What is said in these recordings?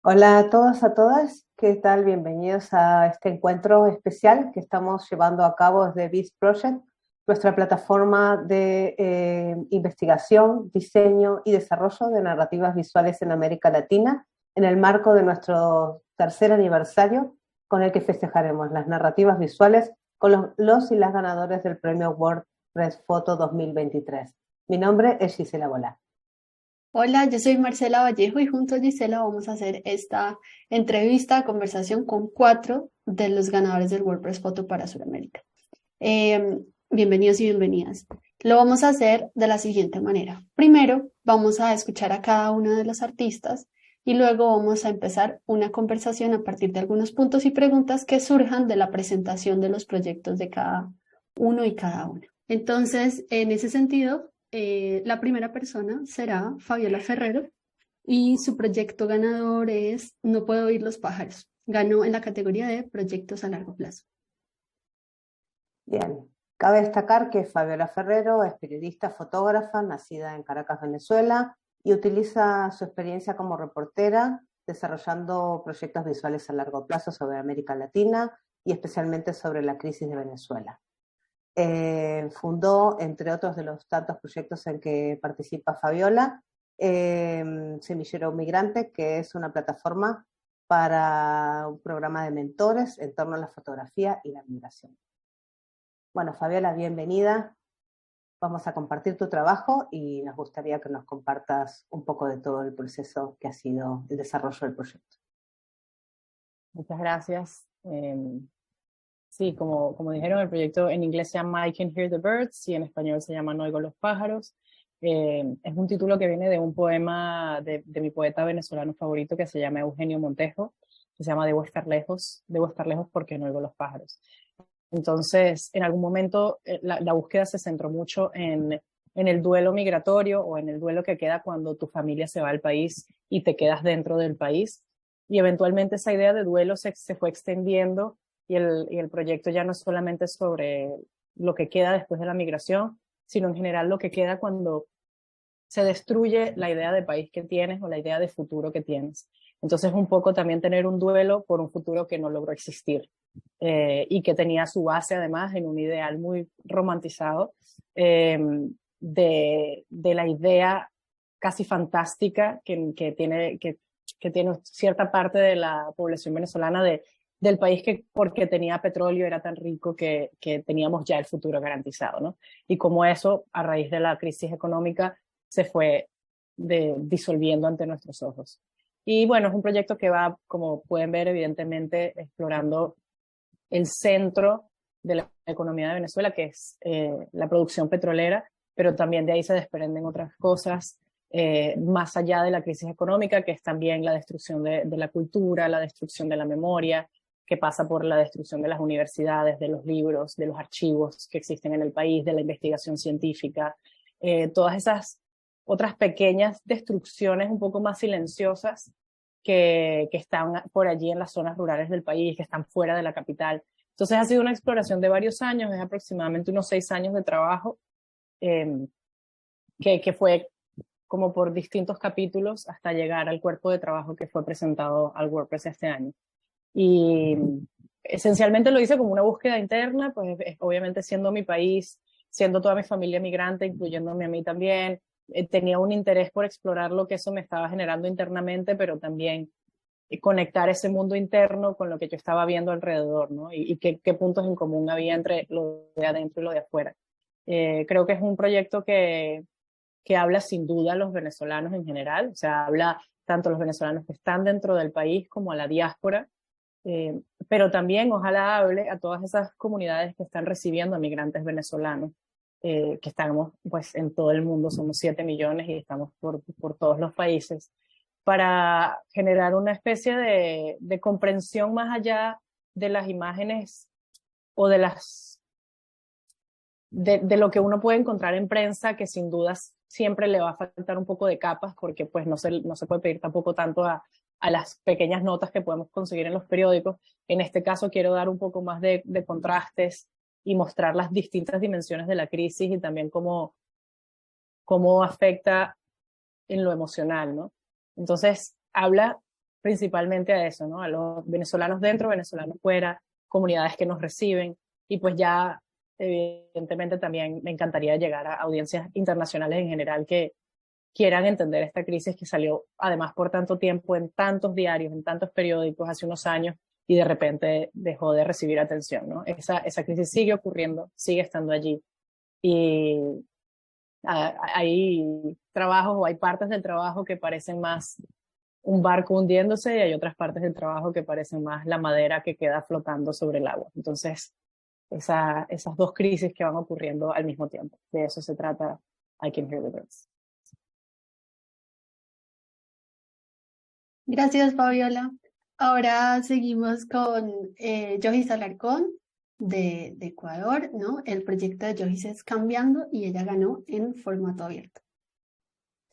Hola a todos, a todas, ¿qué tal? Bienvenidos a este encuentro especial que estamos llevando a cabo desde BIS Project, nuestra plataforma de investigación, diseño y desarrollo de narrativas visuales en América Latina, en el marco de nuestro tercer aniversario, con el que festejaremos las narrativas visuales con los y las ganadores del premio WordPress Photo 2023. Mi nombre es Gisela Bolá. Hola, yo soy Marcela Vallejo y junto a Gisela vamos a hacer esta conversación con cuatro de los ganadores del WordPress Photo para Sudamérica. Bienvenidos y bienvenidas. Lo vamos a hacer de la siguiente manera. Primero, vamos a escuchar a cada uno de los artistas y luego vamos a empezar una conversación a partir de algunos puntos y preguntas que surjan de la presentación de los proyectos de cada uno y cada una. Entonces, en ese sentido, la primera persona será Fabiola Ferrero y su proyecto ganador es No puedo oír los pájaros. Ganó en la categoría de proyectos a largo plazo. Bien, cabe destacar que Fabiola Ferrero es periodista, fotógrafa, nacida en Caracas, Venezuela, y utiliza su experiencia como reportera desarrollando proyectos visuales a largo plazo sobre América Latina y especialmente sobre la crisis de Venezuela. Fundó, entre otros de los tantos proyectos en que participa Fabiola, Semillero Migrante, que es una plataforma para un programa de mentores en torno a la fotografía y la migración. Bueno, Fabiola, bienvenida. Vamos a compartir tu trabajo y nos gustaría que nos compartas un poco de todo el proceso que ha sido el desarrollo del proyecto. Muchas gracias. Sí, como dijeron, el proyecto en inglés se llama I Can Hear the Birds y en español se llama No oigo los pájaros. Es un título que viene de un poema de mi poeta venezolano favorito que se llama Eugenio Montejo, que se llama Debo estar lejos porque no oigo los pájaros. Entonces, en algún momento la búsqueda se centró mucho en el duelo migratorio o en el duelo que queda cuando tu familia se va al país y te quedas dentro del país. Y eventualmente esa idea de duelo se fue extendiendo y el proyecto ya no es solamente sobre lo que queda después de la migración, sino en general lo que queda cuando se destruye la idea de país que tienes o la idea de futuro que tienes. Entonces, un poco también tener un duelo por un futuro que no logró existir y que tenía su base además en un ideal muy romantizado eh, de la idea casi fantástica que tiene cierta parte de la población venezolana del país que porque tenía petróleo era tan rico que teníamos ya el futuro garantizado, ¿no? Y como eso, a raíz de la crisis económica, se fue disolviendo ante nuestros ojos. Y bueno, es un proyecto que va, como pueden ver, evidentemente explorando el centro de la economía de Venezuela, que es la producción petrolera, pero también de ahí se desprenden otras cosas, más allá de la crisis económica, que es también la destrucción de la cultura, la destrucción de la memoria, que pasa por la destrucción de las universidades, de los libros, de los archivos que existen en el país, de la investigación científica, todas esas otras pequeñas destrucciones un poco más silenciosas que están por allí en las zonas rurales del país, que están fuera de la capital. Entonces ha sido una exploración de varios años, es aproximadamente unos 6 años de trabajo, eh, que fue como por distintos capítulos hasta llegar al cuerpo de trabajo que fue presentado al WordPress este año. Y esencialmente lo hice como una búsqueda interna, pues obviamente siendo mi país, siendo toda mi familia migrante, incluyéndome a mí también, tenía un interés por explorar lo que eso me estaba generando internamente, pero también conectar ese mundo interno con lo que yo estaba viendo alrededor, ¿no? Y qué puntos en común había entre lo de adentro y lo de afuera. Creo que es un proyecto que habla sin duda a los venezolanos en general, o sea, habla tanto a los venezolanos que están dentro del país como a la diáspora, pero también ojalá hable a todas esas comunidades que están recibiendo a migrantes venezolanos, que estamos pues en todo el mundo, somos 7 millones y estamos por todos los países, para generar una especie de comprensión más allá de las imágenes o de lo que uno puede encontrar en prensa, que sin dudas siempre le va a faltar un poco de capas, porque pues no se puede pedir tampoco tanto a las pequeñas notas que podemos conseguir en los periódicos. En este caso quiero dar un poco más de contrastes y mostrar las distintas dimensiones de la crisis y también cómo afecta en lo emocional, ¿no? Entonces, habla principalmente a eso, ¿no? A los venezolanos dentro, venezolanos fuera, comunidades que nos reciben, y pues ya evidentemente también me encantaría llegar a audiencias internacionales en general que quieran entender esta crisis que salió además por tanto tiempo en tantos diarios, en tantos periódicos hace unos años y de repente dejó de recibir atención, ¿no? Esa crisis sigue ocurriendo, sigue estando allí y hay trabajos o hay partes del trabajo que parecen más un barco hundiéndose y hay otras partes del trabajo que parecen más la madera que queda flotando sobre el agua. Entonces, esas dos crisis que van ocurriendo al mismo tiempo. De eso se trata I Can Hear the Birds. Gracias, Fabiola. Ahora seguimos con Yohis Alarcón de Ecuador, ¿no? El proyecto de Yohis es Cambiando y ella ganó en formato abierto.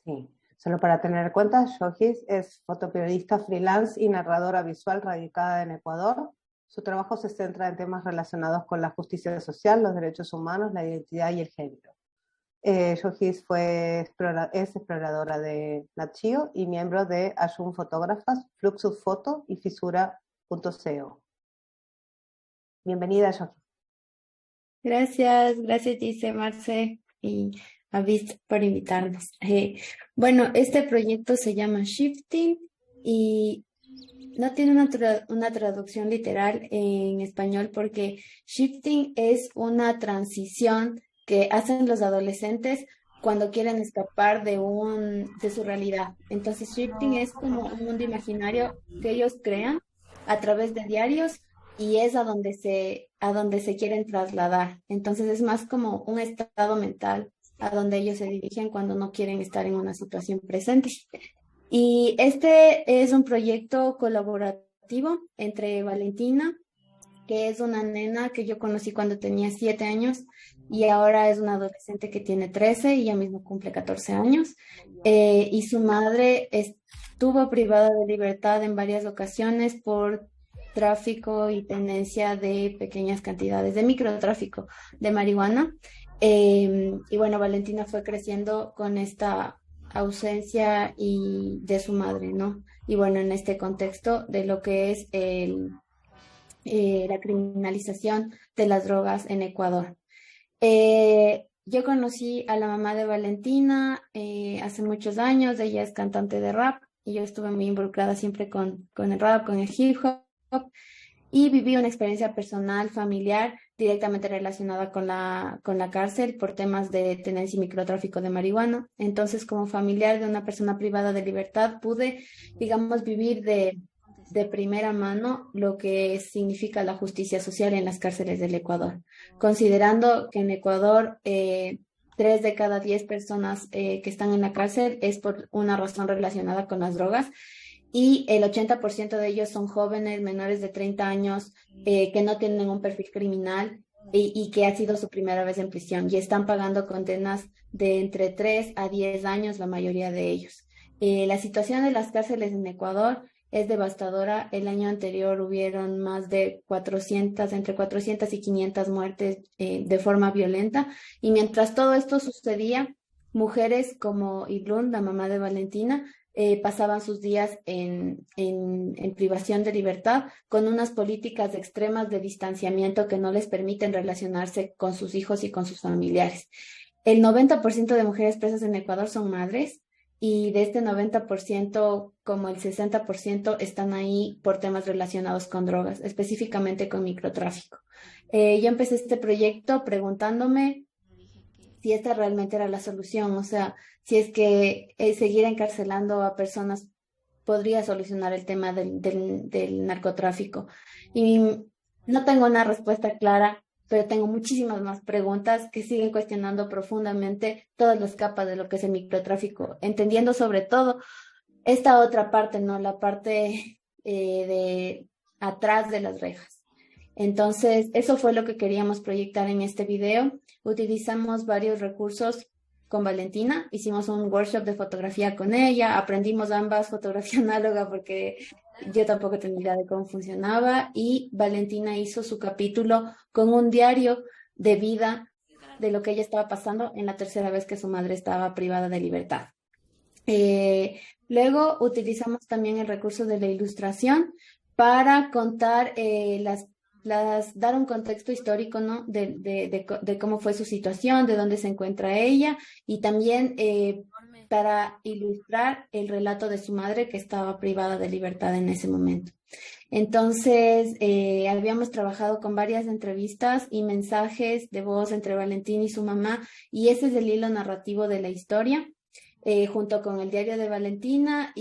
Sí, solo para tener en cuenta, Yohis es fotoperiodista freelance y narradora visual radicada en Ecuador. Su trabajo se centra en temas relacionados con la justicia social, los derechos humanos, la identidad y el género. Yohis es exploradora de Nat Geo y miembro de Azul Fotógrafas, Fluxus Foto y Fisura.co. Bienvenida, Yohis. Gracias, Gise, Marce y a Vist por invitarnos. Bueno, este proyecto se llama Shifting y no tiene una traducción literal en español porque shifting es una transición que hacen los adolescentes cuando quieren escapar de su realidad. Entonces, shifting es como un mundo imaginario que ellos crean a través de diarios y es a donde se quieren trasladar. Entonces, es más como un estado mental a donde ellos se dirigen cuando no quieren estar en una situación presente. Y este es un proyecto colaborativo entre Valentina, que es una nena que yo conocí cuando tenía 7 años y ahora es una adolescente que tiene 13 y ya mismo cumple 14 años. Y su madre estuvo privada de libertad en varias ocasiones por tráfico y tenencia de pequeñas cantidades de microtráfico de marihuana. Y bueno, Valentina fue creciendo con esta ausencia y de su madre, ¿no? Y bueno, en este contexto de lo que es la criminalización de las drogas en Ecuador. Yo conocí a la mamá de Valentina hace muchos años. Ella es cantante de rap y yo estuve muy involucrada siempre con el rap, con el hip hop, y viví una experiencia personal, familiar, directamente relacionada con la cárcel por temas de tenencia y microtráfico de marihuana. Entonces, como familiar de una persona privada de libertad, pude, digamos, vivir de primera mano lo que significa la justicia social en las cárceles del Ecuador, considerando que en Ecuador 3 de cada 10 personas que están en la cárcel es por una razón relacionada con las drogas. Y el 80% de ellos son jóvenes menores de 30 años que no tienen un perfil criminal y que ha sido su primera vez en prisión y están pagando condenas de entre 3 a 10 años, la mayoría de ellos. La situación de las cárceles en Ecuador es devastadora. El año anterior hubieron más de entre 400 y 500 muertes de forma violenta. Y mientras todo esto sucedía, mujeres como Iblun, la mamá de Valentina, pasaban sus días en privación de libertad con unas políticas extremas de distanciamiento que no les permiten relacionarse con sus hijos y con sus familiares. El 90% de mujeres presas en Ecuador son madres y de este 90%, como el 60% están ahí por temas relacionados con drogas, específicamente con microtráfico. Yo empecé este proyecto preguntándome si esta realmente era la solución, o sea, si es que seguir encarcelando a personas podría solucionar el tema del narcotráfico. Y no tengo una respuesta clara, pero tengo muchísimas más preguntas que siguen cuestionando profundamente todas las capas de lo que es el microtráfico, entendiendo sobre todo esta otra parte, ¿no? La parte de atrás de las rejas. Entonces, eso fue lo que queríamos proyectar en este video. Utilizamos varios recursos con Valentina, hicimos un workshop de fotografía con ella, aprendimos ambas fotografía análoga porque yo tampoco tenía idea de cómo funcionaba, y Valentina hizo su capítulo con un diario de vida de lo que ella estaba pasando en la tercera vez que su madre estaba privada de libertad. Luego utilizamos también el recurso de la ilustración para contar dar un contexto histórico, ¿no? De cómo fue su situación, de dónde se encuentra ella y también para ilustrar el relato de su madre que estaba privada de libertad en ese momento. Entonces, habíamos trabajado con varias entrevistas y mensajes de voz entre Valentín y su mamá, y ese es el hilo narrativo de la historia, junto con el diario de Valentina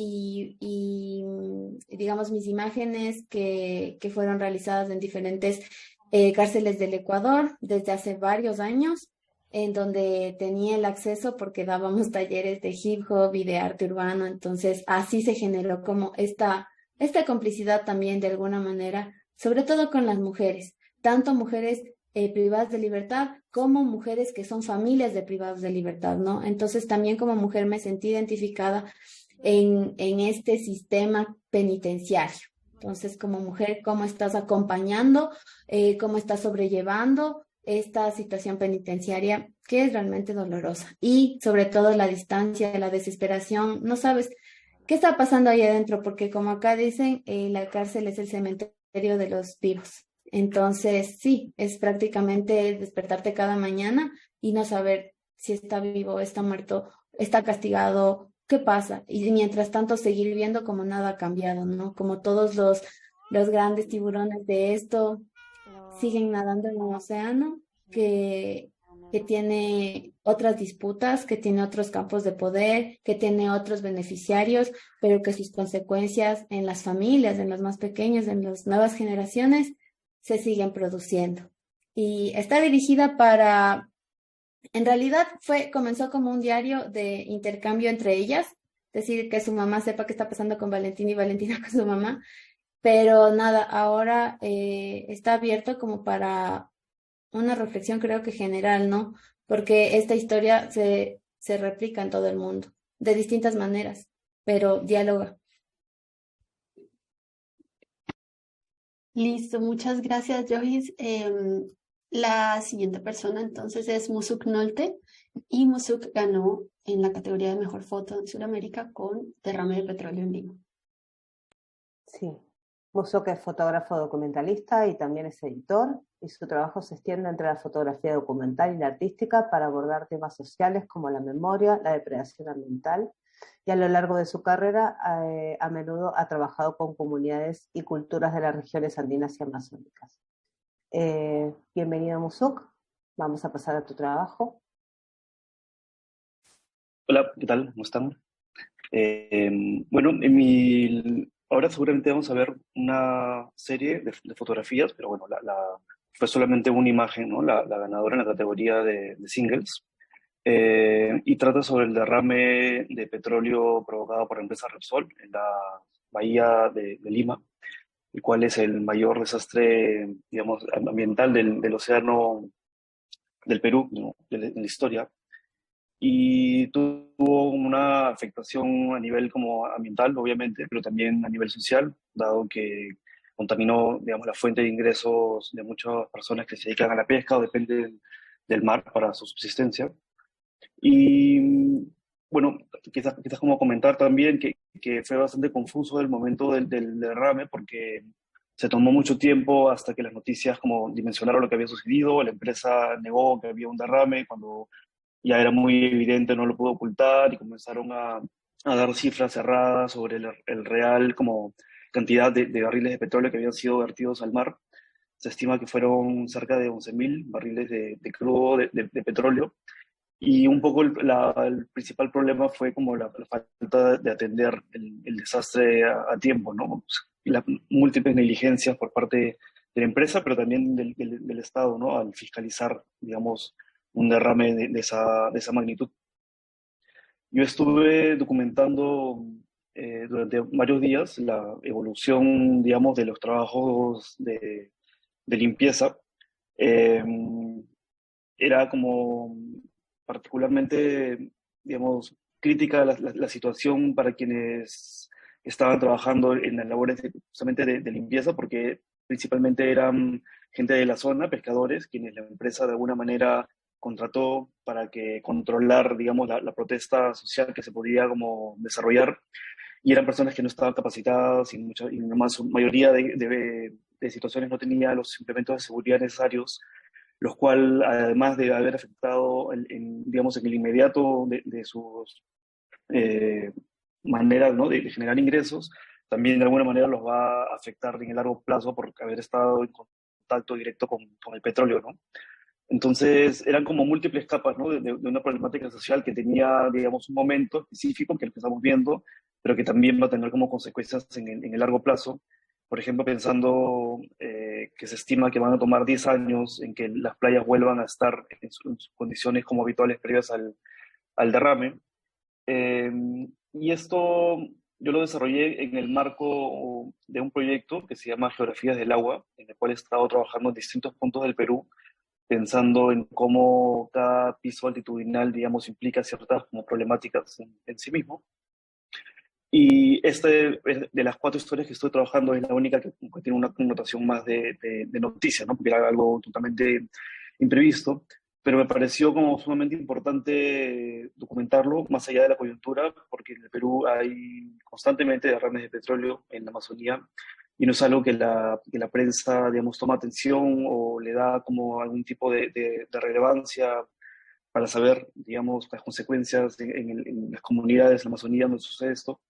digamos, mis imágenes que fueron realizadas en diferentes cárceles del Ecuador desde hace varios años, en donde tenía el acceso porque dábamos talleres de hip hop y de arte urbano. Entonces, así se generó como esta complicidad también de alguna manera, sobre todo con las mujeres, tanto mujeres privadas de libertad como mujeres que son familias de privados de libertad, ¿no? Entonces también como mujer me sentí identificada en este sistema penitenciario. Entonces, como mujer, ¿cómo estás acompañando, cómo estás sobrellevando esta situación penitenciaria que es realmente dolorosa? Y sobre todo la distancia, la desesperación, no sabes qué está pasando ahí adentro, porque como acá dicen, la cárcel es el cementerio de los vivos. Entonces, sí, es prácticamente despertarte cada mañana y no saber si está vivo, está muerto, está castigado, qué pasa. Y mientras tanto seguir viviendo como nada ha cambiado, ¿no? Como todos los grandes tiburones de esto siguen nadando en un océano que tiene otras disputas, que tiene otros campos de poder, que tiene otros beneficiarios, pero que sus consecuencias en las familias, en los más pequeños, en las nuevas generaciones, se siguen produciendo. Y está dirigida en realidad comenzó como un diario de intercambio entre ellas, es decir, que su mamá sepa qué está pasando con Valentina y Valentina con su mamá, pero nada, ahora está abierto como para una reflexión creo que general, ¿no? Porque esta historia se replica en todo el mundo, de distintas maneras, pero dialoga. Listo, muchas gracias, Joyce. La siguiente persona entonces es Musuk Nolte, y Musuk ganó en la categoría de mejor foto en Sudamérica con Derrame de petróleo en Lima. Sí, Musok es fotógrafo documentalista y también es editor, y su trabajo se extiende entre la fotografía documental y la artística para abordar temas sociales como la memoria, la depredación ambiental, y a lo largo de su carrera a menudo ha trabajado con comunidades y culturas de las regiones andinas y amazónicas. Bienvenido, Musuk. Vamos a pasar a tu trabajo. Hola, ¿qué tal? ¿Cómo están? Bueno, ahora seguramente vamos a ver una serie de fotografías, pero bueno, fue solamente una imagen, ¿no? La ganadora en la categoría de singles. Y trata sobre el derrame de petróleo provocado por la empresa Repsol en la bahía de Lima, el cual es el mayor desastre, digamos, ambiental del océano del Perú, ¿no? De la historia. Y tuvo una afectación a nivel como ambiental, obviamente, pero también a nivel social, dado que contaminó, digamos, la fuente de ingresos de muchas personas que se dedican a la pesca o dependen del mar para su subsistencia. Y bueno, quizás como comentar también que fue bastante confuso el momento del derrame, porque se tomó mucho tiempo hasta que las noticias como dimensionaron lo que había sucedido. La empresa negó que había un derrame cuando ya era muy evidente, no lo pudo ocultar, y comenzaron a dar cifras cerradas sobre el real como cantidad de barriles de petróleo que habían sido vertidos al mar. Se estima que fueron cerca de 11.000 barriles de crudo de petróleo, y un poco el principal problema fue como la falta de atender el desastre a tiempo, ¿no? Las múltiples negligencias por parte de la empresa, pero también del Estado, ¿no? Al fiscalizar, digamos, un derrame de esa magnitud. Yo estuve documentando durante varios días la evolución, digamos, de los trabajos de limpieza. Eh, Era como particularmente, digamos, crítica la situación para quienes estaban trabajando en las labores justamente de limpieza, porque principalmente eran gente de la zona, pescadores, quienes la empresa de alguna manera contrató para que controlar, digamos, la protesta social que se podía como desarrollar. y eran personas que no estaban capacitadas y la mayoría de situaciones no tenía los implementos de seguridad necesarios, los cuales, además de haber afectado, digamos, en el inmediato de sus maneras, ¿no?, de generar ingresos, también de alguna manera los va a afectar en el largo plazo por haber estado en contacto directo con el petróleo, ¿no? Entonces, eran como múltiples capas, ¿no?, de una problemática social que tenía, digamos, un momento específico que el que estamos viendo, pero que también va a tener como consecuencias en el largo plazo. Por ejemplo, pensando que se estima que van a tomar 10 años en que las playas vuelvan a estar en sus condiciones como habituales previas al derrame. Eh, y esto yo lo desarrollé en el marco de un proyecto que se llama Geografías del Agua, en el cual he estado trabajando en distintos puntos del Perú, pensando en cómo cada piso altitudinal, digamos, implica ciertas como problemáticas en sí mismo. Y de las 4 historias que estoy trabajando es la única que tiene una connotación más de noticia, ¿no?, porque era algo totalmente imprevisto, pero me pareció como sumamente importante documentarlo más allá de la coyuntura, porque en el Perú hay constantemente derrames de petróleo en la Amazonía, y no es algo que la prensa, digamos, toma atención o le da como algún tipo de relevancia para saber, digamos, las consecuencias en las comunidades de la Amazonía donde sucede esto.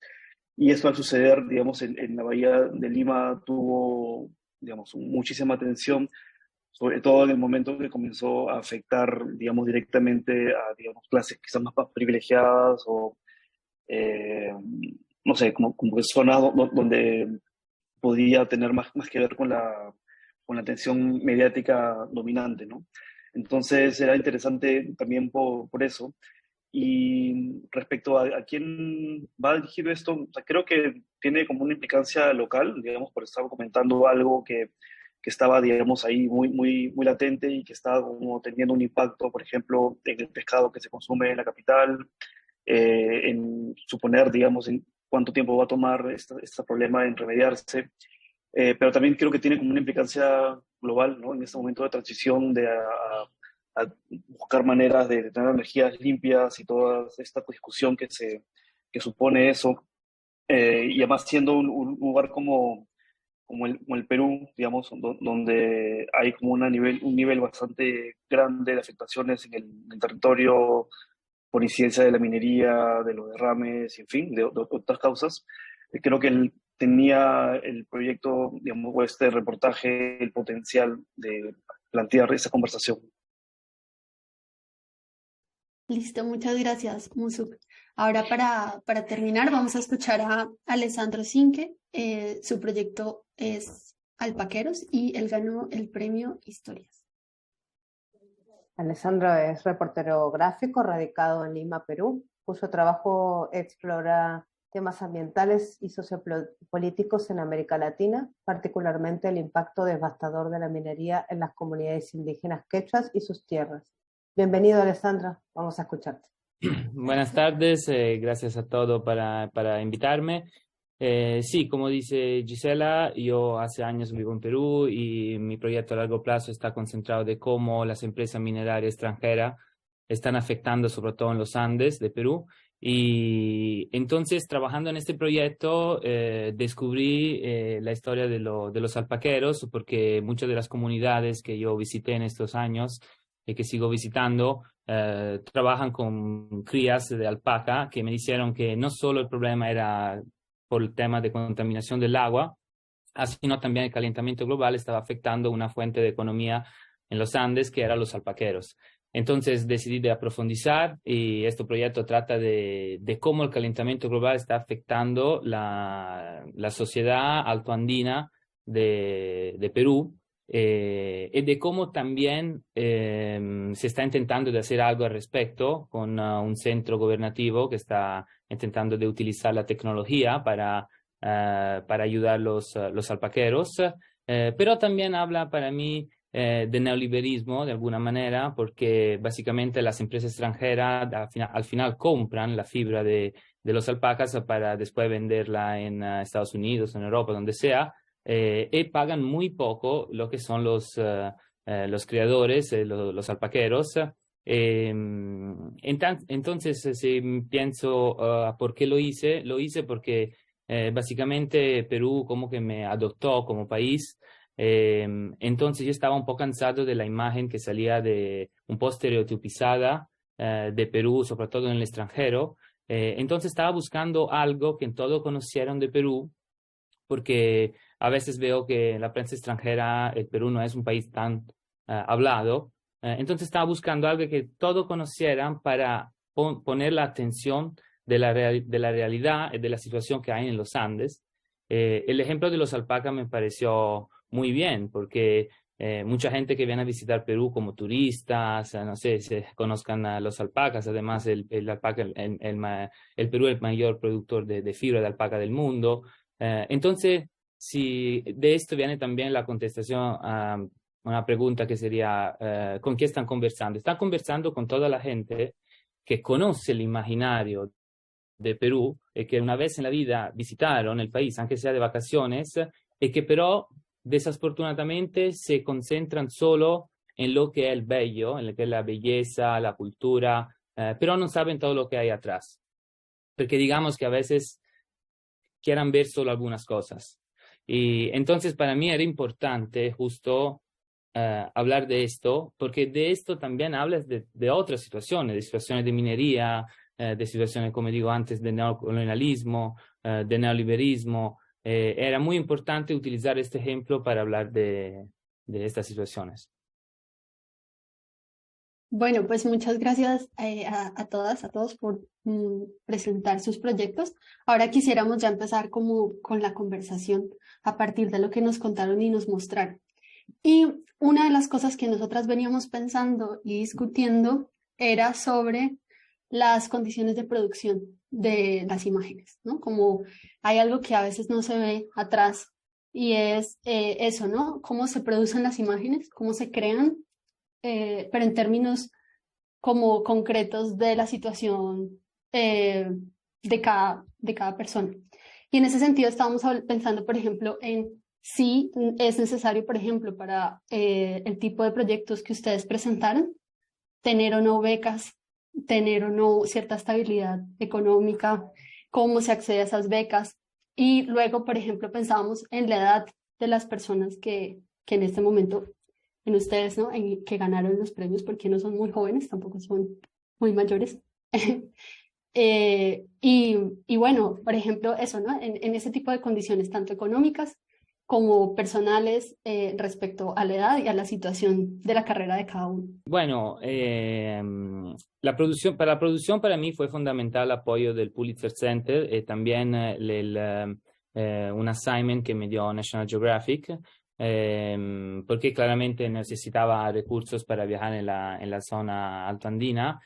Y esto al suceder, digamos, en la bahía de Lima tuvo, digamos, muchísima atención, sobre todo en el momento que comenzó a afectar, digamos, directamente a, digamos, clases quizás más privilegiadas o, eh, no sé, como zonas donde podía tener más que ver con la atención mediática dominante, ¿no? Entonces era interesante también por eso. Y respecto a quién va a dirigir esto, o sea, creo que tiene como una implicancia local, digamos, por estar comentando algo que estaba, digamos, ahí muy latente y que estaba como teniendo un impacto, por ejemplo, en el pescado que se consume en la capital, en suponer, digamos, en cuánto tiempo va a tomar este problema en remediarse. Pero también creo que tiene como una implicancia global, ¿no?, en este momento de transición a buscar maneras de tener energías limpias y toda esta discusión que supone eso. Y además siendo un lugar como el Perú, digamos, donde hay como un nivel bastante grande de afectaciones en el territorio por incidencia de la minería, de los derrames, en fin, de otras causas. Creo que tenía el proyecto, digamos, o este reportaje, el potencial de plantear esa conversación. Listo, muchas gracias, Musuk. Ahora para terminar vamos a escuchar a Alessandro Sinque. Su proyecto es Alpaqueros y él ganó el premio Historias. Alessandro es reportero gráfico radicado en Lima, Perú, cuyo trabajo explora temas ambientales y sociopolíticos en América Latina, particularmente el impacto devastador de la minería en las comunidades indígenas quechuas y sus tierras. Bienvenido, Alessandro, vamos a escucharte. Buenas tardes, gracias a todos para invitarme. Sí, como dice Gisela, yo hace años vivo en Perú y mi proyecto a largo plazo está concentrado de cómo las empresas minerarias extranjeras están afectando sobre todo en los Andes de Perú. Y entonces, trabajando en este proyecto, descubrí la historia de los alpaqueros, porque muchas de las comunidades que yo visité en estos años y que sigo visitando, trabajan con crías de alpaca, que me dijeron que no solo el problema era por el tema de contaminación del agua, sino también el calentamiento global estaba afectando una fuente de economía en los Andes, que eran los alpaqueros. Entonces decidí de profundizar y este proyecto trata de cómo el calentamiento global está afectando la sociedad altoandina de Perú, y de cómo también se está intentando de hacer algo al respecto con un centro gubernativo que está intentando de utilizar la tecnología para ayudar a los alpaqueros, pero también habla para mí de neoliberalismo de alguna manera, porque básicamente las empresas extranjeras al final compran la fibra de los alpacas para después venderla en Estados Unidos, en Europa, donde sea, y pagan muy poco lo que son los criadores, los alpaqueros. Entonces, si pienso por qué lo hice porque Básicamente Perú como que me adoptó como país. Entonces yo estaba un poco cansado de la imagen que salía un poco estereotipizada de Perú, sobre todo en el extranjero. Entonces estaba buscando algo que todos conocieran de Perú, porque a veces veo que en la prensa extranjera el Perú no es un país tan hablado. Entonces estaba buscando algo que todos conocieran para poner la atención de la realidad y de la situación que hay en los Andes. El ejemplo de los alpacas me pareció muy bien, porque mucha gente que viene a visitar Perú como turistas, no sé, se conozcan a los alpacas. Además, el alpaca, el Perú es el mayor productor de fibra de alpaca del mundo. Entonces, si de esto viene también la contestación a una pregunta que sería, ¿con quién están conversando? Están conversando con toda la gente que conoce el imaginario de Perú y que una vez en la vida visitaron el país, aunque sea de vacaciones, y que pero desafortunadamente se concentran solo en lo que es el bello, en lo que es la belleza, la cultura, pero no saben todo lo que hay atrás. Porque digamos que a veces quieran ver solo algunas cosas. Y entonces para mí era importante justo hablar de esto, porque de esto también hablas de otras situaciones, de situaciones de minería, de situaciones, como digo antes, de neocolonialismo, de neoliberalismo. Era muy importante utilizar este ejemplo para hablar de estas situaciones. Bueno, pues muchas gracias a todas, a todos por presentar sus proyectos. Ahora quisiéramos ya empezar como con la conversación a partir de lo que nos contaron y nos mostraron. Y una de las cosas que nosotras veníamos pensando y discutiendo era sobre las condiciones de producción de las imágenes, ¿no? Como hay algo que a veces no se ve atrás y es eso, ¿no? Cómo se producen las imágenes, cómo se crean, pero en términos como concretos de la situación de cada persona. Y en ese sentido estábamos pensando, por ejemplo, en si es necesario, por ejemplo, para el tipo de proyectos que ustedes presentaron, tener o no becas, tener o no cierta estabilidad económica, cómo se accede a esas becas. Y luego, por ejemplo, pensábamos en la edad de las personas que en este momento, en ustedes, ¿no? Que ganaron los premios, porque no son muy jóvenes, tampoco son muy mayores. Y bueno, por ejemplo, eso, ¿no? En ese tipo de condiciones, tanto económicas como personales, respecto a la edad y a la situación de la carrera de cada uno. Bueno, para la producción para mí fue fundamental el apoyo del Pulitzer Center y también un assignment que me dio National Geographic, porque claramente necesitaba recursos para viajar en la zona altoandina.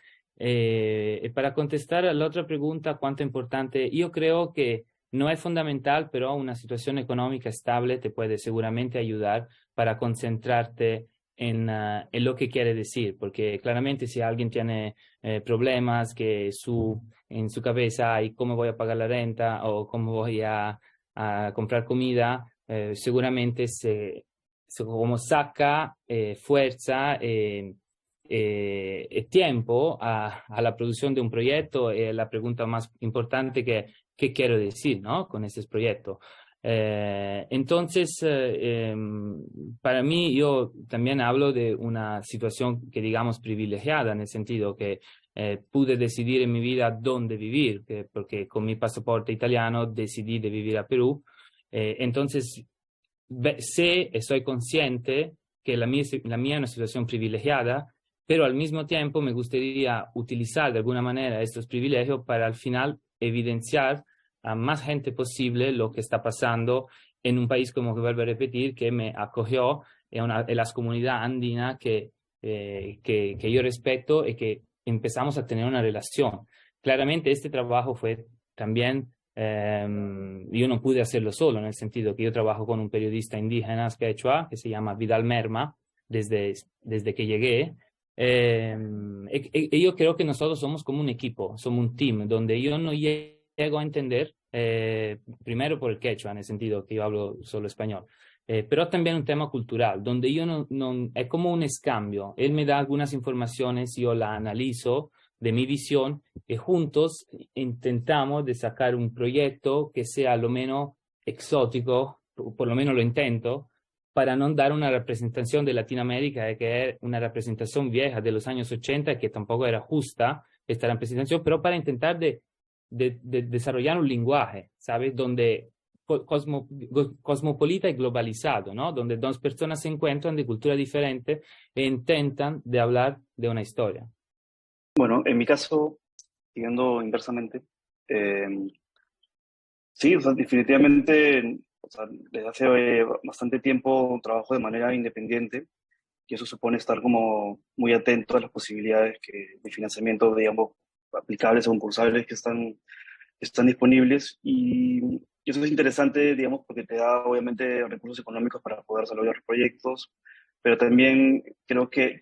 Para contestar a la otra pregunta, cuánto importante, yo creo que no es fundamental, pero una situación económica estable te puede seguramente ayudar para concentrarte en lo que quiere decir, porque claramente si alguien tiene problemas que en su cabeza hay cómo voy a pagar la renta o cómo voy a comprar comida, seguramente como saca fuerza tiempo a la producción de un proyecto. La pregunta más importante ¿qué quiero decir, ¿no? Con ese proyecto? Entonces, para mí, yo también hablo de una situación que digamos privilegiada, en el sentido que pude decidir en mi vida dónde vivir, porque con mi pasaporte italiano decidí de vivir a Perú. Entonces, sé y soy consciente que la mía es una situación privilegiada, pero al mismo tiempo me gustaría utilizar de alguna manera estos privilegios para al final evidenciar a más gente posible lo que está pasando en un país, como que vuelvo a repetir, que me acogió en las comunidades andinas que yo respeto y que empezamos a tener una relación. Claramente este trabajo fue también, yo no pude hacerlo solo, en el sentido que yo trabajo con un periodista indígena quechua que se llama Vidal Merma desde que llegué. Y yo creo que nosotros somos como un equipo, somos un team, donde yo no llego a entender, primero por el quechua, en el sentido que yo hablo solo español, pero también un tema cultural, donde yo no es como un escambio. Él me da algunas informaciones, yo la analizo, de mi visión, y juntos intentamos de sacar un proyecto que sea lo menos exótico, por lo menos lo intento, para no dar una representación de Latinoamérica que es una representación vieja de los años 80 que tampoco era justa esta representación, pero para intentar de desarrollar un lenguaje, ¿sabes? Donde cosmopolita y globalizado, ¿no? Donde dos personas se encuentran de cultura diferente e intentan de hablar de una historia. Bueno, en mi caso, siguiendo inversamente, sí, o sea, definitivamente, o sea, desde hace bastante tiempo trabajo de manera independiente y eso supone estar como muy atento a las posibilidades de financiamiento, digamos, aplicables o concursables que están disponibles y eso es interesante, digamos, porque te da obviamente recursos económicos para poder desarrollar proyectos, pero también creo que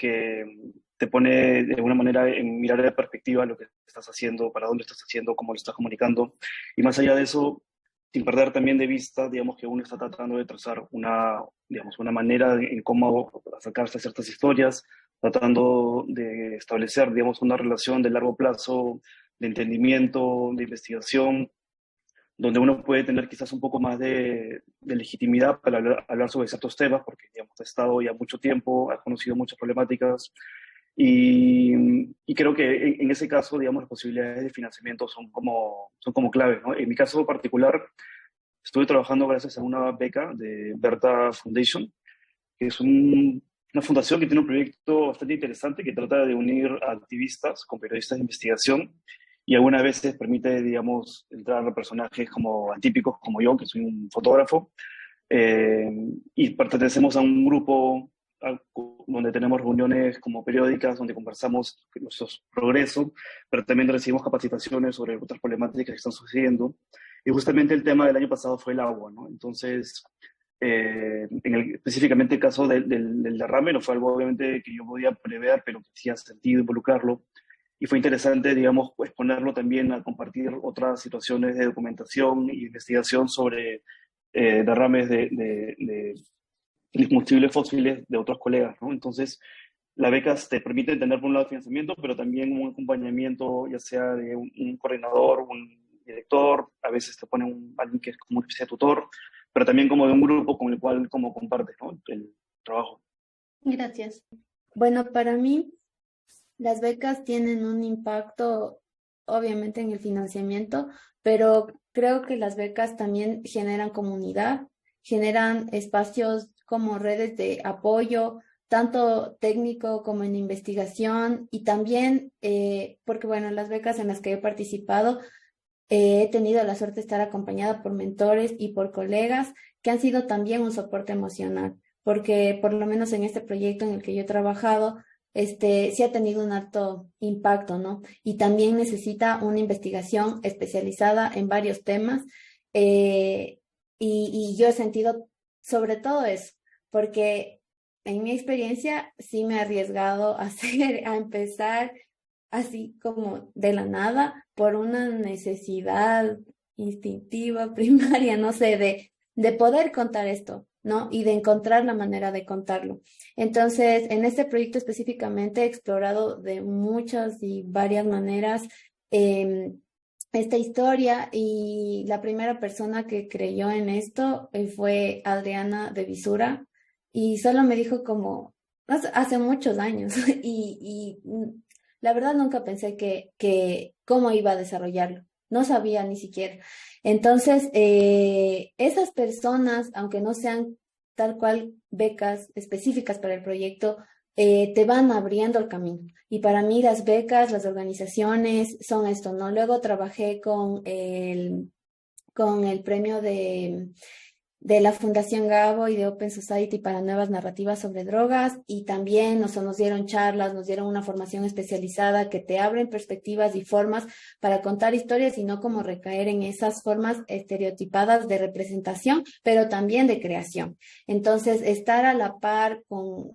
te pone de alguna manera en mirar de perspectiva lo que estás haciendo, para dónde estás haciendo, cómo lo estás comunicando y más allá de eso, sin perder también de vista, digamos, que uno está tratando de trazar digamos, una manera en cómo acercarse a ciertas historias, tratando de establecer, digamos, una relación de largo plazo, de entendimiento, de investigación, donde uno puede tener quizás un poco más de legitimidad para hablar sobre ciertos temas, porque, digamos, ha estado ya mucho tiempo, ha conocido muchas problemáticas, y creo que en ese caso, digamos, las posibilidades de financiamiento son como claves, ¿no? En mi caso particular, estuve trabajando gracias a una beca de Berta Foundation, que es una fundación que tiene un proyecto bastante interesante que trata de unir a activistas con periodistas de investigación y algunas veces permite, digamos, entrar a personajes como atípicos como yo, que soy un fotógrafo, y pertenecemos a un grupo donde tenemos reuniones como periódicas, donde conversamos nuestros progresos, pero también recibimos capacitaciones sobre otras problemáticas que están sucediendo. Y justamente el tema del año pasado fue el agua, ¿no? Entonces, específicamente el caso del derrame no fue algo obviamente que yo podía prever, pero que hacía sentido involucrarlo. Y fue interesante, digamos, exponerlo también a compartir otras situaciones de documentación y investigación sobre derrames de combustibles fósiles de otros colegas, ¿no? Entonces, las becas te permiten tener, por un lado, financiamiento, pero también un acompañamiento, ya sea de un coordinador, un director, a veces te ponen alguien que es como una especie de tutor, pero también como de un grupo con el cual como compartes, ¿no? El trabajo. Gracias. Bueno, para mí, las becas tienen un impacto, obviamente, en el financiamiento, pero creo que las becas también generan comunidad, generan espacios como redes de apoyo, tanto técnico como en investigación, y también, porque bueno, las becas en las que he participado, he tenido la suerte de estar acompañada por mentores y por colegas que han sido también un soporte emocional, porque por lo menos en este proyecto en el que yo he trabajado, sí ha tenido un alto impacto, ¿no? Y también necesita una investigación especializada en varios temas, y yo he sentido sobre todo eso, porque en mi experiencia sí me he arriesgado a empezar así como de la nada por una necesidad instintiva, primaria, no sé, de poder contar esto, ¿no? Y de encontrar la manera de contarlo. Entonces, en este proyecto específicamente he explorado de muchas y varias maneras esta historia, y la primera persona que creyó en esto fue Adriana de Visura, y solo me dijo como hace muchos años y la verdad nunca pensé que cómo iba a desarrollarlo. No sabía ni siquiera. Entonces, esas personas, aunque no sean tal cual becas específicas para el proyecto, te van abriendo el camino. Y para mí las becas, las organizaciones son esto, ¿no? Luego trabajé con el premio de la Fundación Gabo y de Open Society para nuevas narrativas sobre drogas, y también nos dieron charlas, nos dieron una formación especializada que te abren perspectivas y formas para contar historias y no como recaer en esas formas estereotipadas de representación, pero también de creación. Entonces, estar a la par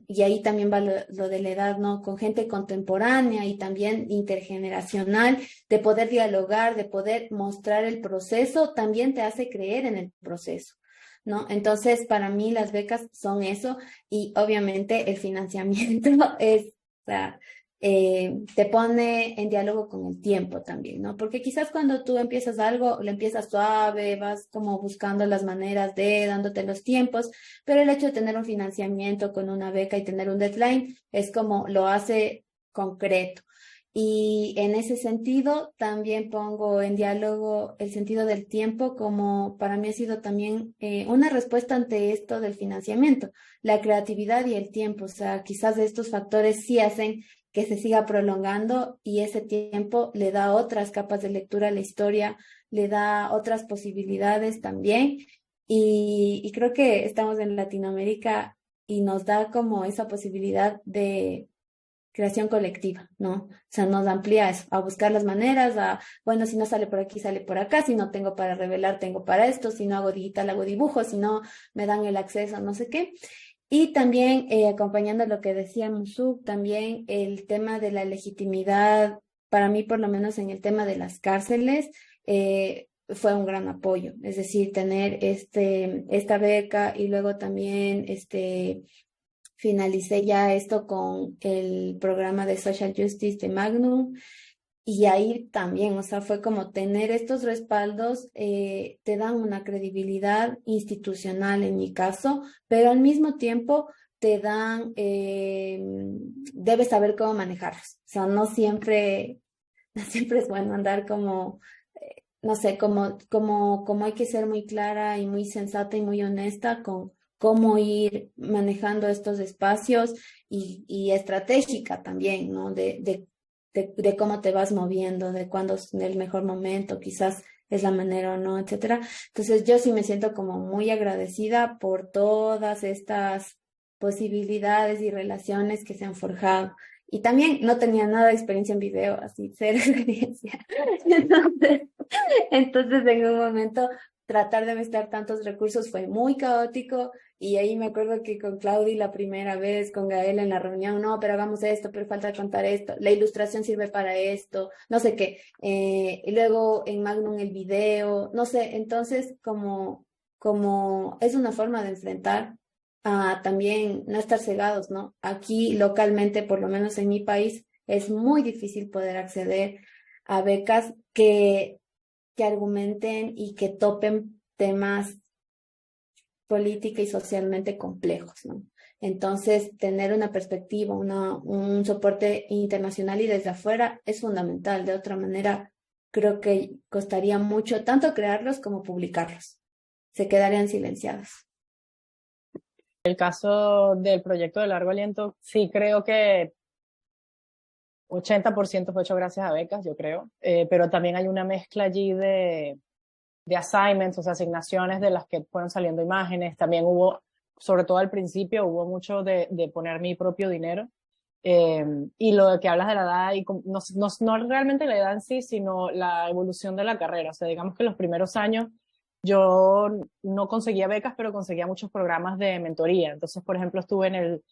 y ahí también va lo de la edad, ¿no? Con gente contemporánea y también intergeneracional, de poder dialogar, de poder mostrar el proceso, también te hace creer en el proceso, ¿no? Entonces, para mí las becas son eso, y obviamente el financiamiento es, o sea, te pone en diálogo con el tiempo también, ¿no? Porque quizás cuando tú empiezas algo, lo empiezas suave, vas como buscando las maneras de, dándote los tiempos, pero el hecho de tener un financiamiento con una beca y tener un deadline es como lo hace concreto. Y en ese sentido también pongo en diálogo el sentido del tiempo, como para mí ha sido también una respuesta ante esto del financiamiento, la creatividad y el tiempo. O sea, quizás estos factores sí hacen que se siga prolongando y ese tiempo le da otras capas de lectura a la historia, le da otras posibilidades también. Y creo que estamos en Latinoamérica y nos da como esa posibilidad de creación colectiva, ¿no? O sea, nos amplía eso, a buscar las maneras, bueno, si no sale por aquí, sale por acá, si no tengo para revelar, tengo para esto, si no hago digital, hago dibujo, si no me dan el acceso, no sé qué. Y también, acompañando lo que decía Musuk, también el tema de la legitimidad, para mí, por lo menos en el tema de las cárceles, fue un gran apoyo. Es decir, tener esta beca y luego también finalicé ya esto con el programa de Social Justice de Magnum. Y ahí también, o sea, fue como tener estos respaldos, te dan una credibilidad institucional en mi caso, pero al mismo tiempo te dan, debes saber cómo manejarlos. O sea, no siempre, no siempre es bueno andar como, no sé, como hay que ser muy clara y muy sensata y muy honesta con cómo ir manejando estos espacios y estratégica también, ¿no? De cómo te vas moviendo, de cuándo es el mejor momento, quizás es la manera o no, etcétera. Entonces yo sí me siento como muy agradecida por todas estas posibilidades y relaciones que se han forjado. Y también no tenía nada de experiencia en video, así, cero experiencia. Entonces en un momento tratar de mezclar tantos recursos fue muy caótico y ahí me acuerdo que con Claudi la primera vez, con Gael en la reunión, no, pero hagamos esto, pero falta contar esto, la ilustración sirve para esto, no sé qué, y luego en Magnum el video, no sé, entonces como es una forma de enfrentar a también no estar cegados, ¿no? Aquí localmente, por lo menos en mi país, es muy difícil poder acceder a becas que argumenten y que topen temas política y socialmente complejos, ¿no? Entonces, tener una perspectiva, un soporte internacional y desde afuera es fundamental. De otra manera, creo que costaría mucho tanto crearlos como publicarlos. Se quedarían silenciados. El caso del proyecto de largo aliento, sí creo que 80% fue hecho gracias a becas, yo creo, pero también hay una mezcla allí de assignments, o sea, asignaciones de las que fueron saliendo imágenes. También hubo, sobre todo al principio, hubo mucho de poner mi propio dinero. Y lo que hablas de la edad, y no realmente la edad en sí, sino la evolución de la carrera. O sea, digamos que los primeros años yo no conseguía becas, pero conseguía muchos programas de mentoría. Entonces, por ejemplo, estuve en el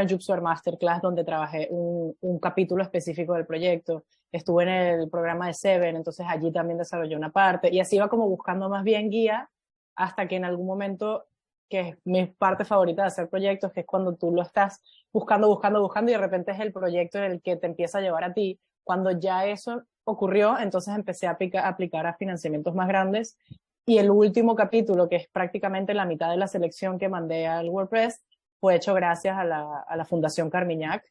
Jupsoar Masterclass, donde trabajé un capítulo específico del proyecto. Estuve en el programa de Seven, entonces allí también desarrollé una parte. Y así iba como buscando más bien guía, hasta que en algún momento, que es mi parte favorita de hacer proyectos, que es cuando tú lo estás buscando y de repente es el proyecto el que te empieza a llevar a ti. Cuando ya eso ocurrió, entonces empecé a aplicar a financiamientos más grandes. Y el último capítulo, que es prácticamente la mitad de la selección que mandé al WordPress, fue hecho gracias a la Fundación Carmiñac.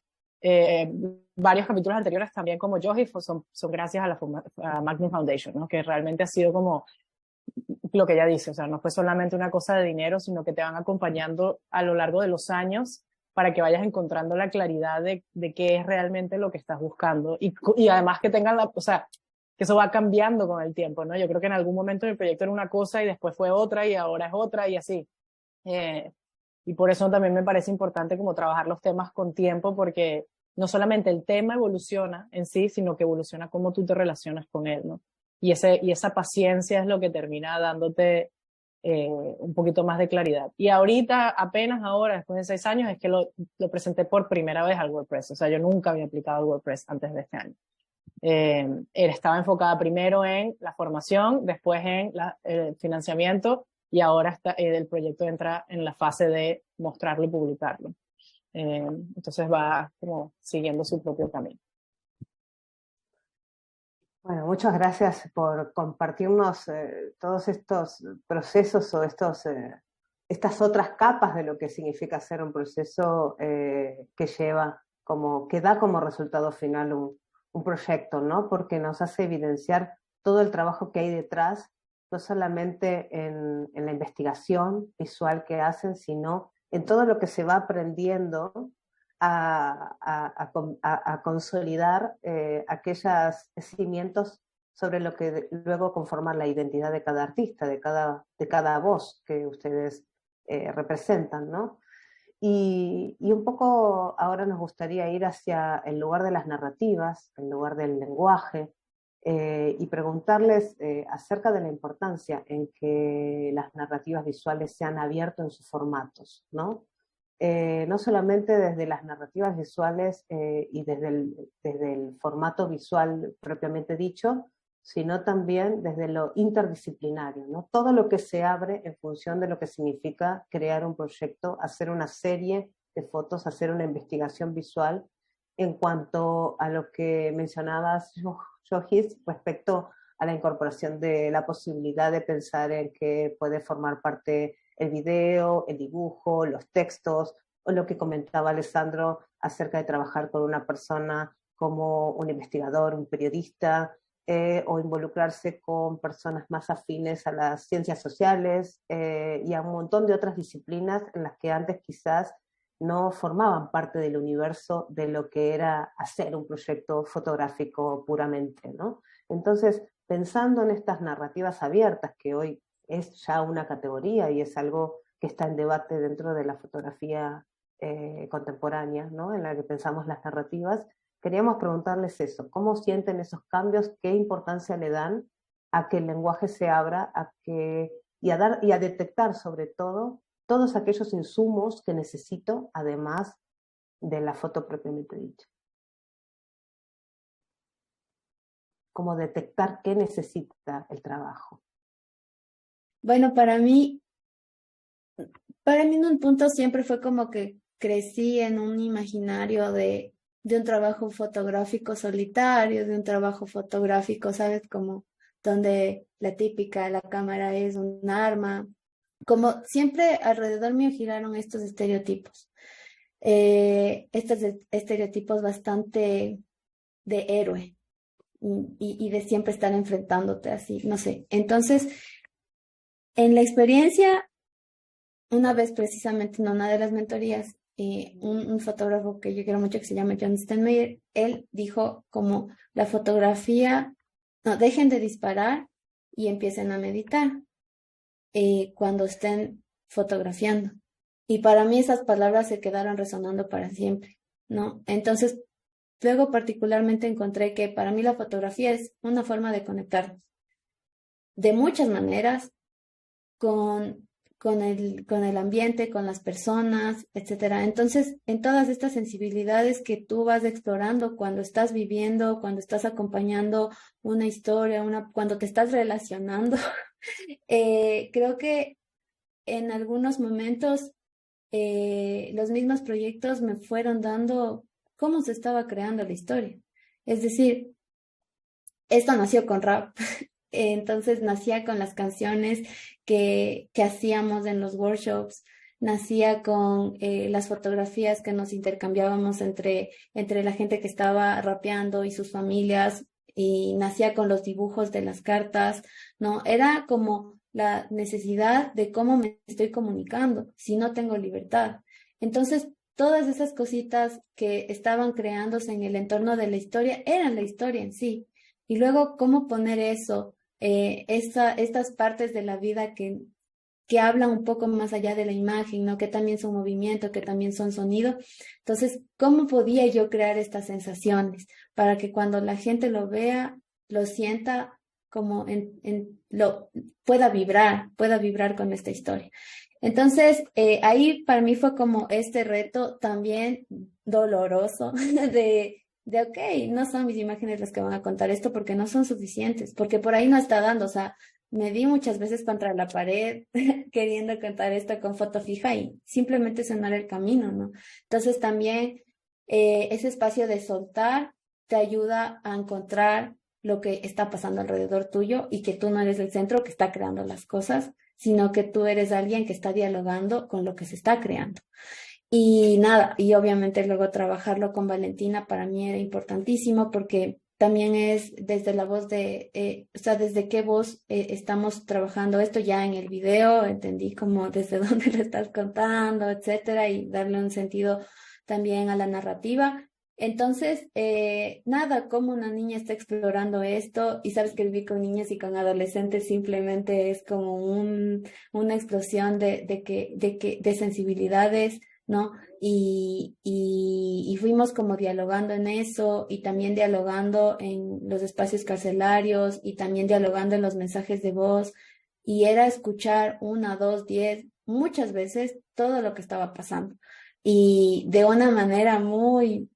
Varios capítulos anteriores también, como Yogi, son gracias a Magnum Foundation, ¿no? Que realmente ha sido como lo que ella dice, o sea, no fue solamente una cosa de dinero, sino que te van acompañando a lo largo de los años para que vayas encontrando la claridad de qué es realmente lo que estás buscando y además que tengan o sea, que eso va cambiando con el tiempo, ¿no? Yo creo que en algún momento el proyecto era una cosa y después fue otra y ahora es otra y así. Y por eso también me parece importante como trabajar los temas con tiempo, porque no solamente el tema evoluciona en sí, sino que evoluciona cómo tú te relacionas con él, ¿no? Y esa paciencia es lo que termina dándote un poquito más de claridad. Y ahorita, apenas ahora, después de 6 años, es que lo presenté por primera vez al WordPress. O sea, yo nunca había aplicado al WordPress antes de este año. Estaba enfocada primero en la formación, después en el financiamiento, y ahora el proyecto entra en la fase de mostrarlo y publicarlo. Entonces va como siguiendo su propio camino. Bueno, muchas gracias por compartirnos todos estos procesos o estas otras capas de lo que significa hacer un proceso que da como resultado final un proyecto, ¿no? Porque nos hace evidenciar todo el trabajo que hay detrás, no solamente en la investigación visual que hacen, sino en todo lo que se va aprendiendo a consolidar aquellos cimientos sobre lo que luego conforman la identidad de cada artista, de cada voz que ustedes representan, ¿no? Y un poco ahora nos gustaría ir hacia el lugar de las narrativas, el lugar del lenguaje, y preguntarles acerca de la importancia en que las narrativas visuales se han abierto en sus formatos, ¿no? No solamente desde las narrativas visuales y desde el formato visual propiamente dicho, sino también desde lo interdisciplinario, ¿no? Todo lo que se abre en función de lo que significa crear un proyecto, hacer una serie de fotos, hacer una investigación visual en cuanto a lo que mencionabas, Johis, respecto a la incorporación de la posibilidad de pensar en que puede formar parte el video, el dibujo, los textos, o lo que comentaba Alessandro acerca de trabajar con una persona como un investigador, un periodista, o involucrarse con personas más afines a las ciencias sociales y a un montón de otras disciplinas en las que antes quizás no formaban parte del universo de lo que era hacer un proyecto fotográfico puramente, ¿no? Entonces, pensando en estas narrativas abiertas, que hoy es ya una categoría y es algo que está en debate dentro de la fotografía contemporánea, ¿no? En la que pensamos las narrativas, queríamos preguntarles eso, ¿cómo sienten esos cambios? ¿Qué importancia le dan a que el lenguaje se abra y a detectar sobre todo todos aquellos insumos que necesito, además de la foto propiamente dicha? ¿Cómo detectar qué necesita el trabajo? Bueno, para mí en un punto siempre fue como que crecí en un imaginario de un trabajo fotográfico solitario, de un trabajo fotográfico, ¿sabes? Como donde la típica, la cámara es un arma. Como siempre alrededor mío giraron estos estereotipos. Estos estereotipos bastante de héroe y de siempre estar enfrentándote así, no sé. Entonces, en la experiencia, una vez precisamente en una de las mentorías, un fotógrafo que yo quiero mucho que se llama John Steinmeier, él dijo como la fotografía, no, dejen de disparar y empiecen a meditar cuando estén fotografiando. Y para mí esas palabras se quedaron resonando para siempre, ¿no? Entonces, luego particularmente encontré que para mí la fotografía es una forma de conectarnos de muchas maneras con el ambiente, con las personas, etcétera. Entonces, en todas estas sensibilidades que tú vas explorando cuando estás viviendo, cuando estás acompañando una historia, cuando te estás relacionando, creo que en algunos momentos los mismos proyectos me fueron dando cómo se estaba creando la historia. Es decir, esto nació con rap. Entonces nacía con las canciones que hacíamos en los workshops, nacía con las fotografías que nos intercambiábamos entre la gente que estaba rapeando y sus familias, y nacía con los dibujos de las cartas, ¿no? Era como la necesidad de cómo me estoy comunicando si no tengo libertad. Entonces, todas esas cositas que estaban creándose en el entorno de la historia eran la historia en sí. Y luego, cómo poner eso, estas partes de la vida que hablan un poco más allá de la imagen, ¿no? Que también son movimiento, que también son sonido. Entonces, ¿cómo podía yo crear estas sensaciones para que cuando la gente lo vea, lo sienta como pueda vibrar con esta historia? Entonces, ahí para mí fue como este reto también doloroso de ok, no son mis imágenes las que van a contar esto porque no son suficientes, porque por ahí no está dando, o sea, me di muchas veces contra la pared queriendo contar esto con foto fija y simplemente ese no era el camino, ¿no? Entonces también ese espacio de soltar te ayuda a encontrar lo que está pasando alrededor tuyo y que tú no eres el centro que está creando las cosas, sino que tú eres alguien que está dialogando con lo que se está creando. Y nada, y obviamente luego trabajarlo con Valentina para mí era importantísimo porque también es desde la voz o sea, desde qué voz estamos trabajando esto ya en el video, entendí como desde dónde lo estás contando, etcétera, y darle un sentido también a la narrativa. Entonces, nada, como una niña está explorando esto y sabes que vivir con niños y con adolescentes simplemente es como una explosión de sensibilidades, ¿no? Y fuimos como dialogando en eso y también dialogando en los espacios carcelarios y también dialogando en los mensajes de voz y era escuchar 1, 2, 10, muchas veces todo lo que estaba pasando y de una manera muy,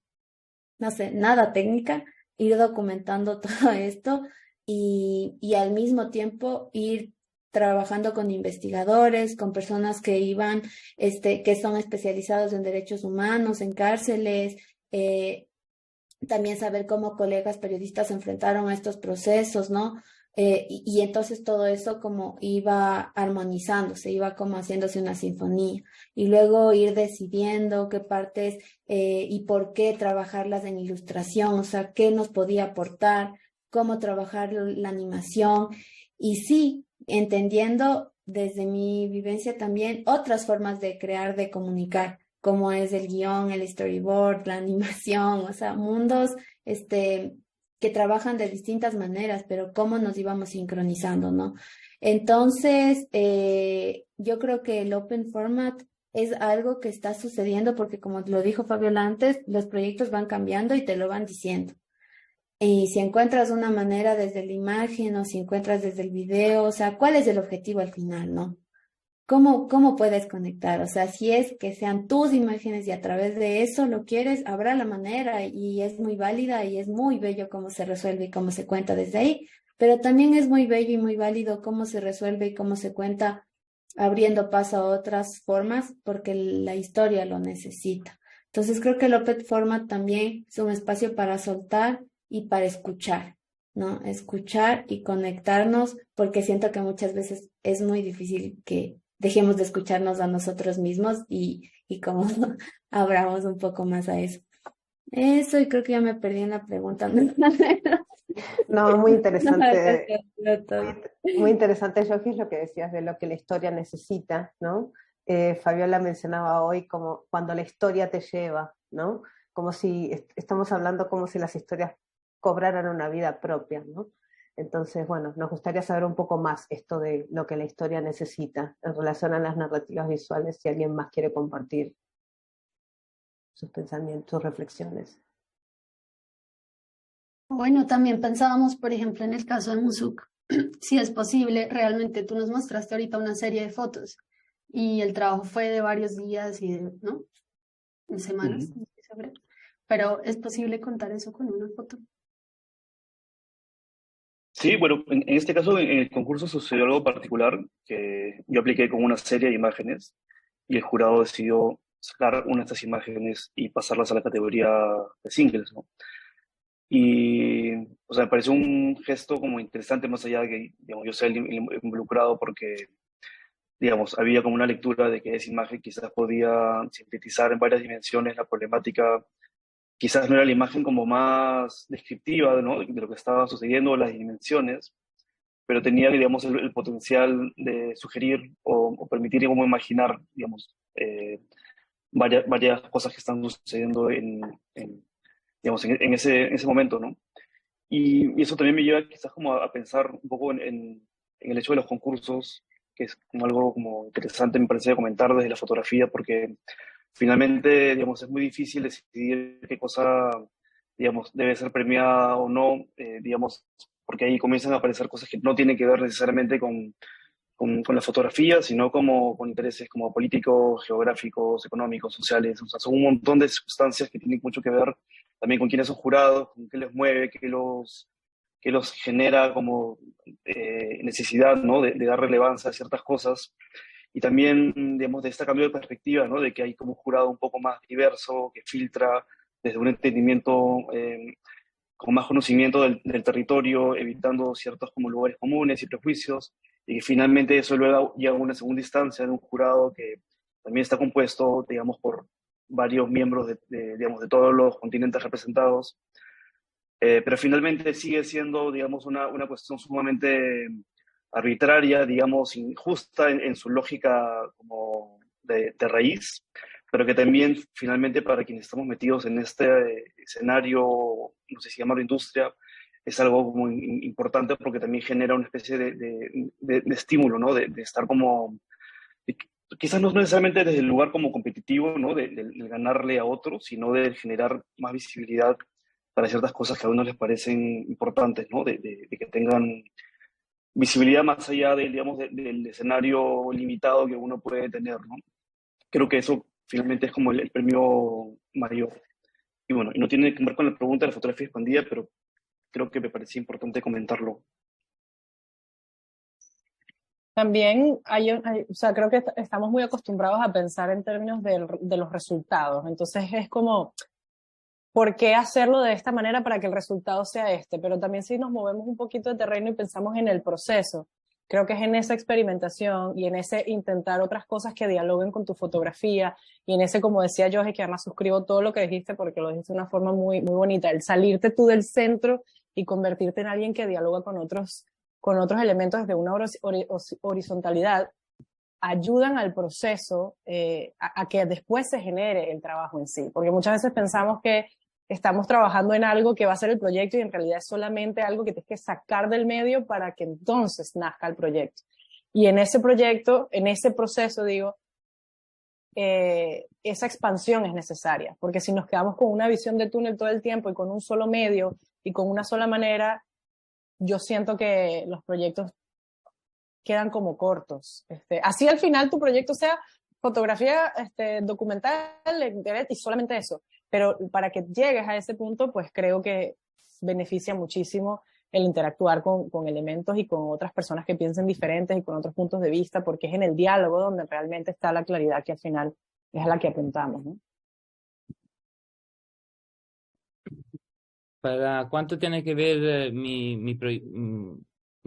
no sé, nada técnica, ir documentando todo esto y al mismo tiempo ir trabajando con investigadores, con personas que iban, que son especializados en derechos humanos, en cárceles, también saber cómo colegas periodistas se enfrentaron a estos procesos, ¿no? Y entonces todo eso como iba armonizándose, iba como haciéndose una sinfonía. Y luego ir decidiendo qué partes y por qué trabajarlas en ilustración, o sea, qué nos podía aportar, cómo trabajar la animación. Y sí, entendiendo desde mi vivencia también otras formas de crear, de comunicar, como es el guión, el storyboard, la animación, o sea, mundos que trabajan de distintas maneras, pero cómo nos íbamos sincronizando, ¿no? Entonces, yo creo que el open format es algo que está sucediendo porque, como lo dijo Fabiola antes, los proyectos van cambiando y te lo van diciendo. Y si encuentras una manera desde la imagen o si encuentras desde el video, o sea, ¿cuál es el objetivo al final, no? ¿Cómo puedes conectar? O sea, si es que sean tus imágenes y a través de eso lo quieres, habrá la manera y es muy válida y es muy bello cómo se resuelve y cómo se cuenta desde ahí, pero también es muy bello y muy válido cómo se resuelve y cómo se cuenta abriendo paso a otras formas porque la historia lo necesita. Entonces creo que el Open Format también es un espacio para soltar y para escuchar, ¿no? Escuchar y conectarnos porque siento que muchas veces es muy difícil que dejemos de escucharnos a nosotros mismos y como abramos un poco más a eso. Eso, y creo que ya me perdí en la pregunta. No, muy No, interesante, todo. muy interesante, Joji, lo que decías de lo que la historia necesita, ¿no? Fabiola mencionaba hoy como cuando la historia te lleva, ¿no? Como si estamos hablando como si las historias cobraran una vida propia, ¿no? Entonces, bueno, nos gustaría saber un poco más esto de lo que la historia necesita en relación a las narrativas visuales, si alguien más quiere compartir sus pensamientos, sus reflexiones. Bueno, también pensábamos, por ejemplo, en el caso de Musuk, si es posible, realmente tú nos mostraste ahorita una serie de fotos y el trabajo fue de varios días y de, ¿no? En semanas, no estoy segura. Pero es posible contar eso con una foto. Sí, bueno, en este caso en el concurso sucedió algo particular, que yo apliqué con una serie de imágenes y el jurado decidió sacar una de estas imágenes y pasarlas a la categoría de singles, ¿no? Y, o sea, me pareció un gesto como interesante, más allá de que, digamos, yo sea el involucrado, porque, digamos, había como una lectura de que esa imagen quizás podía sintetizar en varias dimensiones la problemática. Quizás no era la imagen como más descriptiva, ¿no?, de lo que estaba sucediendo, las dimensiones, pero tenía, digamos, el potencial de sugerir o permitir como imaginar, digamos, varias cosas que están sucediendo digamos, en ese momento, ¿no? Y eso también me lleva quizás como a pensar un poco en el hecho de los concursos, que es como algo como interesante, me parece, comentar desde la fotografía, porque finalmente, digamos, es muy difícil decidir qué cosa, digamos, debe ser premiada o no, digamos, porque ahí comienzan a aparecer cosas que no tienen que ver necesariamente con la fotografía, sino como con intereses como políticos, geográficos, económicos, sociales. O sea, son un montón de circunstancias que tienen mucho que ver también con quiénes son jurados, con qué les mueve, qué los genera como necesidad, ¿no?, de dar relevancia a ciertas cosas. Y también, digamos, de este cambio de perspectiva, ¿no?, de que hay como un jurado un poco más diverso, que filtra desde un entendimiento con más conocimiento del territorio, evitando ciertos como lugares comunes y prejuicios, y que finalmente eso luego llega a una segunda instancia de un jurado que también está compuesto, digamos, por varios miembros digamos, de todos los continentes representados, pero finalmente sigue siendo, digamos, una cuestión sumamente arbitraria, digamos, injusta en su lógica como de raíz, pero que también finalmente para quienes estamos metidos en este escenario, no sé si llamarlo industria, es algo muy importante porque también genera una especie de estímulo, ¿no? De estar como, quizás no necesariamente desde el lugar como competitivo, ¿no? De ganarle a otros, sino de generar más visibilidad para ciertas cosas que a uno les parecen importantes, ¿no? De que tengan visibilidad más allá digamos, del escenario limitado que uno puede tener, ¿no? Creo que eso finalmente es como el premio mayor. Y bueno, y no tiene que ver con la pregunta de la fotografía expandida, pero creo que me parecía importante comentarlo. También o sea, creo que estamos muy acostumbrados a pensar en términos de los resultados. Entonces es como, ¿por qué hacerlo de esta manera para que el resultado sea este? Pero también si nos movemos un poquito de terreno y pensamos en el proceso, creo que es en esa experimentación y en ese intentar otras cosas que dialoguen con tu fotografía y en ese, como decía Jorge, que además suscribo todo lo que dijiste porque lo dijiste de una forma muy, muy bonita, el salirte tú del centro y convertirte en alguien que dialoga con otros elementos desde una horizontalidad, ayudan al proceso a que después se genere el trabajo en sí. Porque muchas veces pensamos que estamos trabajando en algo que va a ser el proyecto y en realidad es solamente algo que tienes que sacar del medio para que entonces nazca el proyecto. Y en ese proyecto, en ese proceso, digo, esa expansión es necesaria. Porque si nos quedamos con una visión de túnel todo el tiempo y con un solo medio y con una sola manera, yo siento que los proyectos quedan como cortos. Así al final tu proyecto sea fotografía documental y solamente eso. Pero para que llegues a ese punto, pues creo que beneficia muchísimo el interactuar con elementos y con otras personas que piensen diferentes y con otros puntos de vista, porque es en el diálogo donde realmente está la claridad que al final es a la que apuntamos, ¿no? ¿Para cuánto tiene que ver mi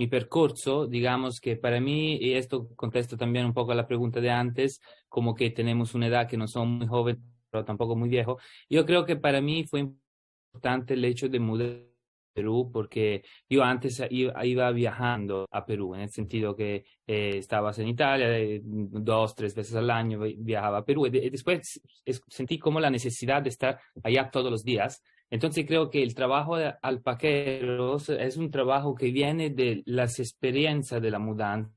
percorso? Digamos que para mí, y esto contesto también un poco a la pregunta de antes, como que tenemos una edad que no somos muy jóvenes, pero tampoco muy viejo. Yo creo que para mí fue importante el hecho de mudar a Perú, porque yo antes iba viajando a Perú, en el sentido que estabas en Italia, 2, 3 veces al año viajaba a Perú, y después sentí como la necesidad de estar allá todos los días. Entonces creo que el trabajo de alpaqueros es un trabajo que viene de las experiencias de la mudanza,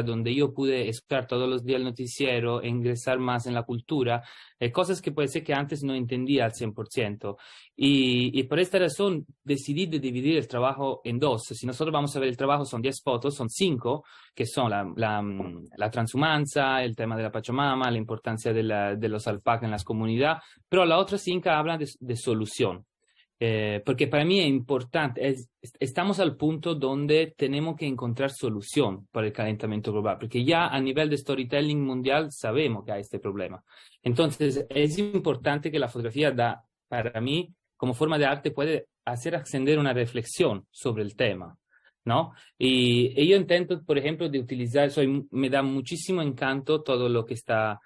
donde yo pude escuchar todos los días el noticiero e ingresar más en la cultura, cosas que puede ser que antes no entendía al 100%. Y por esta razón decidí de dividir el trabajo en dos. Si nosotros vamos a ver el trabajo, son 10 fotos, son 5, que son la transhumancia, el tema de la Pachamama, la importancia de los alpacas en las comunidades, pero la otra 5 habla de solución. Porque para mí es importante, estamos al punto donde tenemos que encontrar solución para el calentamiento global, porque ya a nivel de storytelling mundial sabemos que hay este problema. Entonces es importante que la fotografía para mí, como forma de arte, puede hacer ascender una reflexión sobre el tema, ¿no? Y yo intento, por ejemplo, de utilizar, me da muchísimo encanto todo lo que está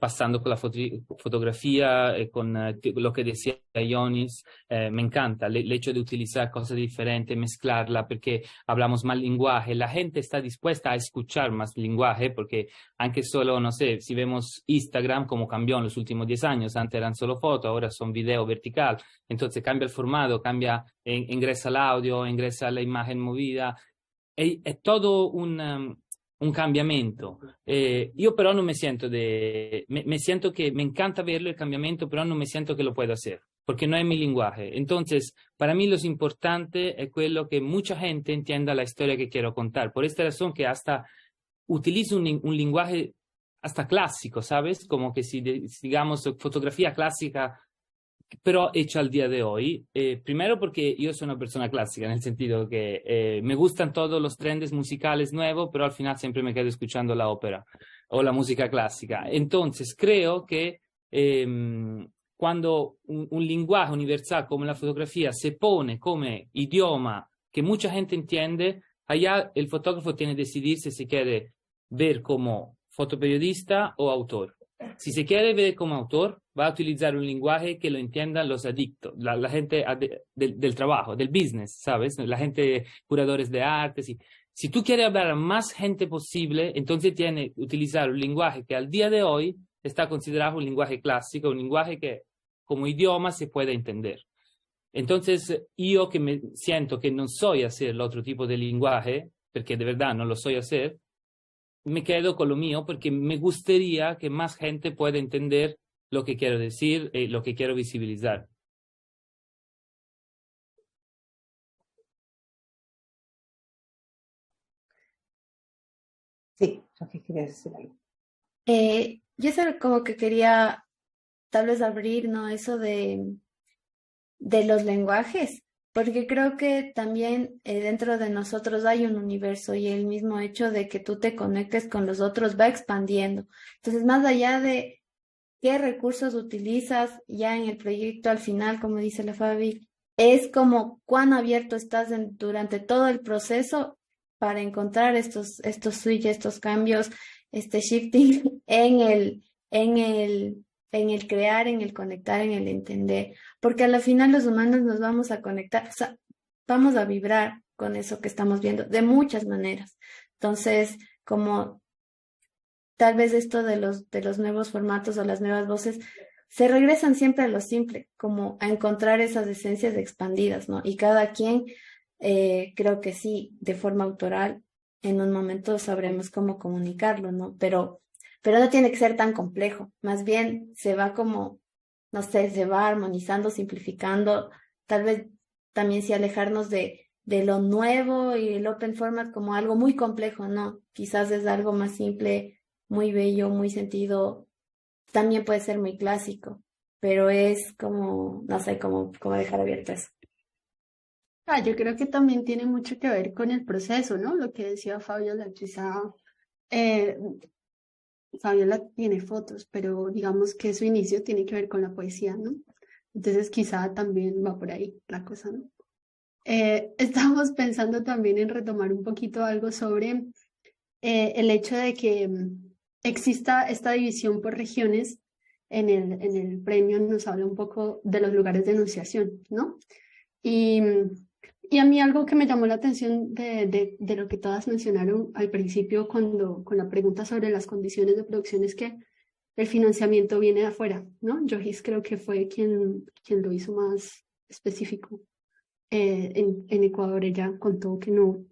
pasando con la fotografía, con lo que decía Ionis, me encanta el hecho de utilizar cosas diferentes, mezclarla, porque hablamos más lenguaje, la gente está dispuesta a escuchar más lenguaje, porque anche solo, no sé, si vemos Instagram, como cambió en los últimos 10 años, antes eran solo fotos, ahora son video vertical, entonces cambia el formato, ingresa el audio, ingresa la imagen movida, es todo un cambiamento. Io però non mi sento me siento que me encanta verlo el cambiamento, pero no me siento que lo puedo hacer, porque no es mi lenguaje. Entonces, para mí lo importante es quello que mucha gente entienda la historia que quiero contar. Por esta razón que hasta utilizo un lenguaje hasta clásico, ¿sabes? Como que si digamos fotografía clásica, pero hecha al día de hoy, primero porque yo soy una persona clásica, en el sentido que me gustan todos los trends musicales nuevos, pero al final siempre me quedo escuchando la ópera o la música clásica. Entonces creo que cuando un lenguaje universal como la fotografía se pone como idioma que mucha gente entiende, allá el fotógrafo tiene que decidir si se quiere ver como fotoperiodista o autor. Si se quiere ver como autor, va a utilizar un lenguaje que lo entiendan los adictos, la gente del trabajo, del business, ¿sabes? La gente, curadores de arte. Si tú quieres hablar a más gente posible, entonces tiene que utilizar un lenguaje que al día de hoy está considerado un lenguaje clásico, un lenguaje que como idioma se puede entender. Entonces, yo que me siento que no soy hacer el otro tipo de lenguaje, porque de verdad no lo soy hacer, me quedo con lo mío porque me gustaría que más gente pueda entender lo que quiero decir y lo que quiero visibilizar. Sí, yo que quería decir algo. Yo solo como que quería tal vez abrir, ¿no? Eso de los lenguajes, porque creo que también dentro de nosotros hay un universo y el mismo hecho de que tú te conectes con los otros va expandiendo. Entonces, más allá de qué recursos utilizas ya en el proyecto al final, como dice la Fabi, es como cuán abierto estás durante todo el proceso para encontrar estos switches, estos cambios, este shifting en el crear, en el conectar, en el entender, porque a la final los humanos nos vamos a conectar, o sea, vamos a vibrar con eso que estamos viendo de muchas maneras. Entonces, como tal vez esto de los nuevos formatos o las nuevas voces se regresan siempre a lo simple, como a encontrar esas esencias expandidas, ¿no? Y cada quien, creo que sí, de forma autoral, en un momento sabremos cómo comunicarlo, ¿no? Pero no tiene que ser tan complejo, más bien se va como, no sé, se va armonizando, simplificando, tal vez también sí alejarnos de lo nuevo y el open format como algo muy complejo, ¿no? Quizás es algo más simple, muy bello, muy sentido, también puede ser muy clásico, pero es como, no sé, como dejar abierto eso. Yo creo que también tiene mucho que ver con el proceso, ¿no? Lo que decía Fabiola, quizá Fabiola tiene fotos, pero digamos que su inicio tiene que ver con la poesía, ¿no? Entonces quizá también va por ahí la cosa, ¿no? Estamos pensando también en retomar un poquito algo sobre el hecho de que exista esta división por regiones. En el premio nos habla un poco de los lugares de enunciación, ¿no? Y a mí algo que me llamó la atención de lo que todas mencionaron al principio con la pregunta sobre las condiciones de producción es que el financiamiento viene de afuera, ¿no? Yohis creo que fue quien lo hizo más específico. En Ecuador ella contó que no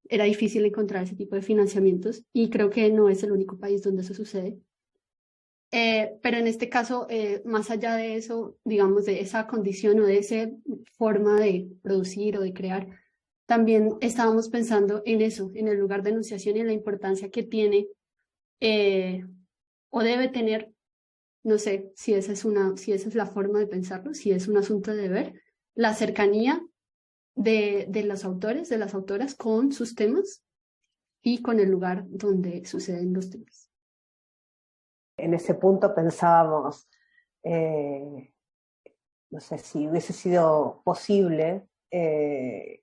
era difícil encontrar ese tipo de financiamientos y creo que no es el único país donde eso sucede. Pero en este caso, más allá de eso, digamos, de esa condición o de esa forma de producir o de crear, también estábamos pensando en eso, en el lugar de enunciación y en la importancia que tiene o debe tener, no sé si esa es la forma de pensarlo, si es un asunto de ver, la cercanía de los autores, de las autoras con sus temas y con el lugar donde suceden los temas. En ese punto pensábamos, no sé si hubiese sido posible el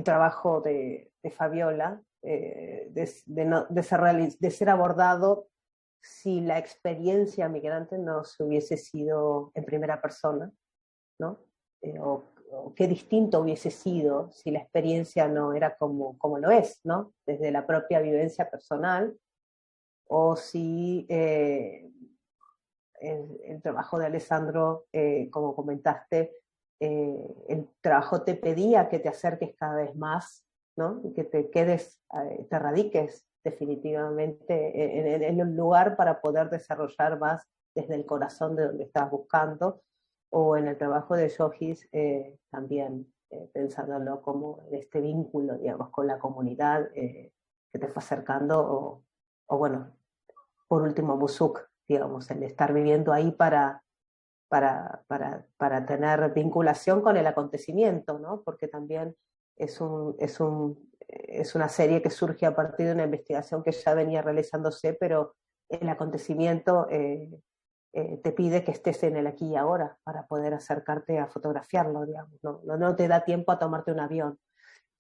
trabajo de Fabiola, de ser abordado si la experiencia migrante no se hubiese sido en primera persona, ¿no? O qué distinto hubiese sido si la experiencia no era como lo es, ¿no? Desde la propia vivencia personal, o si el trabajo de Alessandro, como comentaste, el trabajo te pedía que te acerques cada vez más, ¿no? Y que te quedes, te radiques definitivamente en un lugar para poder desarrollar más desde el corazón de donde estás buscando, o en el trabajo de Yohis también pensándolo como en este vínculo, digamos, con la comunidad que te fue acercando, o bueno, por último Busuk, digamos, el estar viviendo ahí para tener vinculación con el acontecimiento, ¿no? Porque también es una serie que surge a partir de una investigación que ya venía realizándose, pero el acontecimiento te pide que estés en el aquí y ahora para poder acercarte a fotografiarlo, digamos, no te da tiempo a tomarte un avión.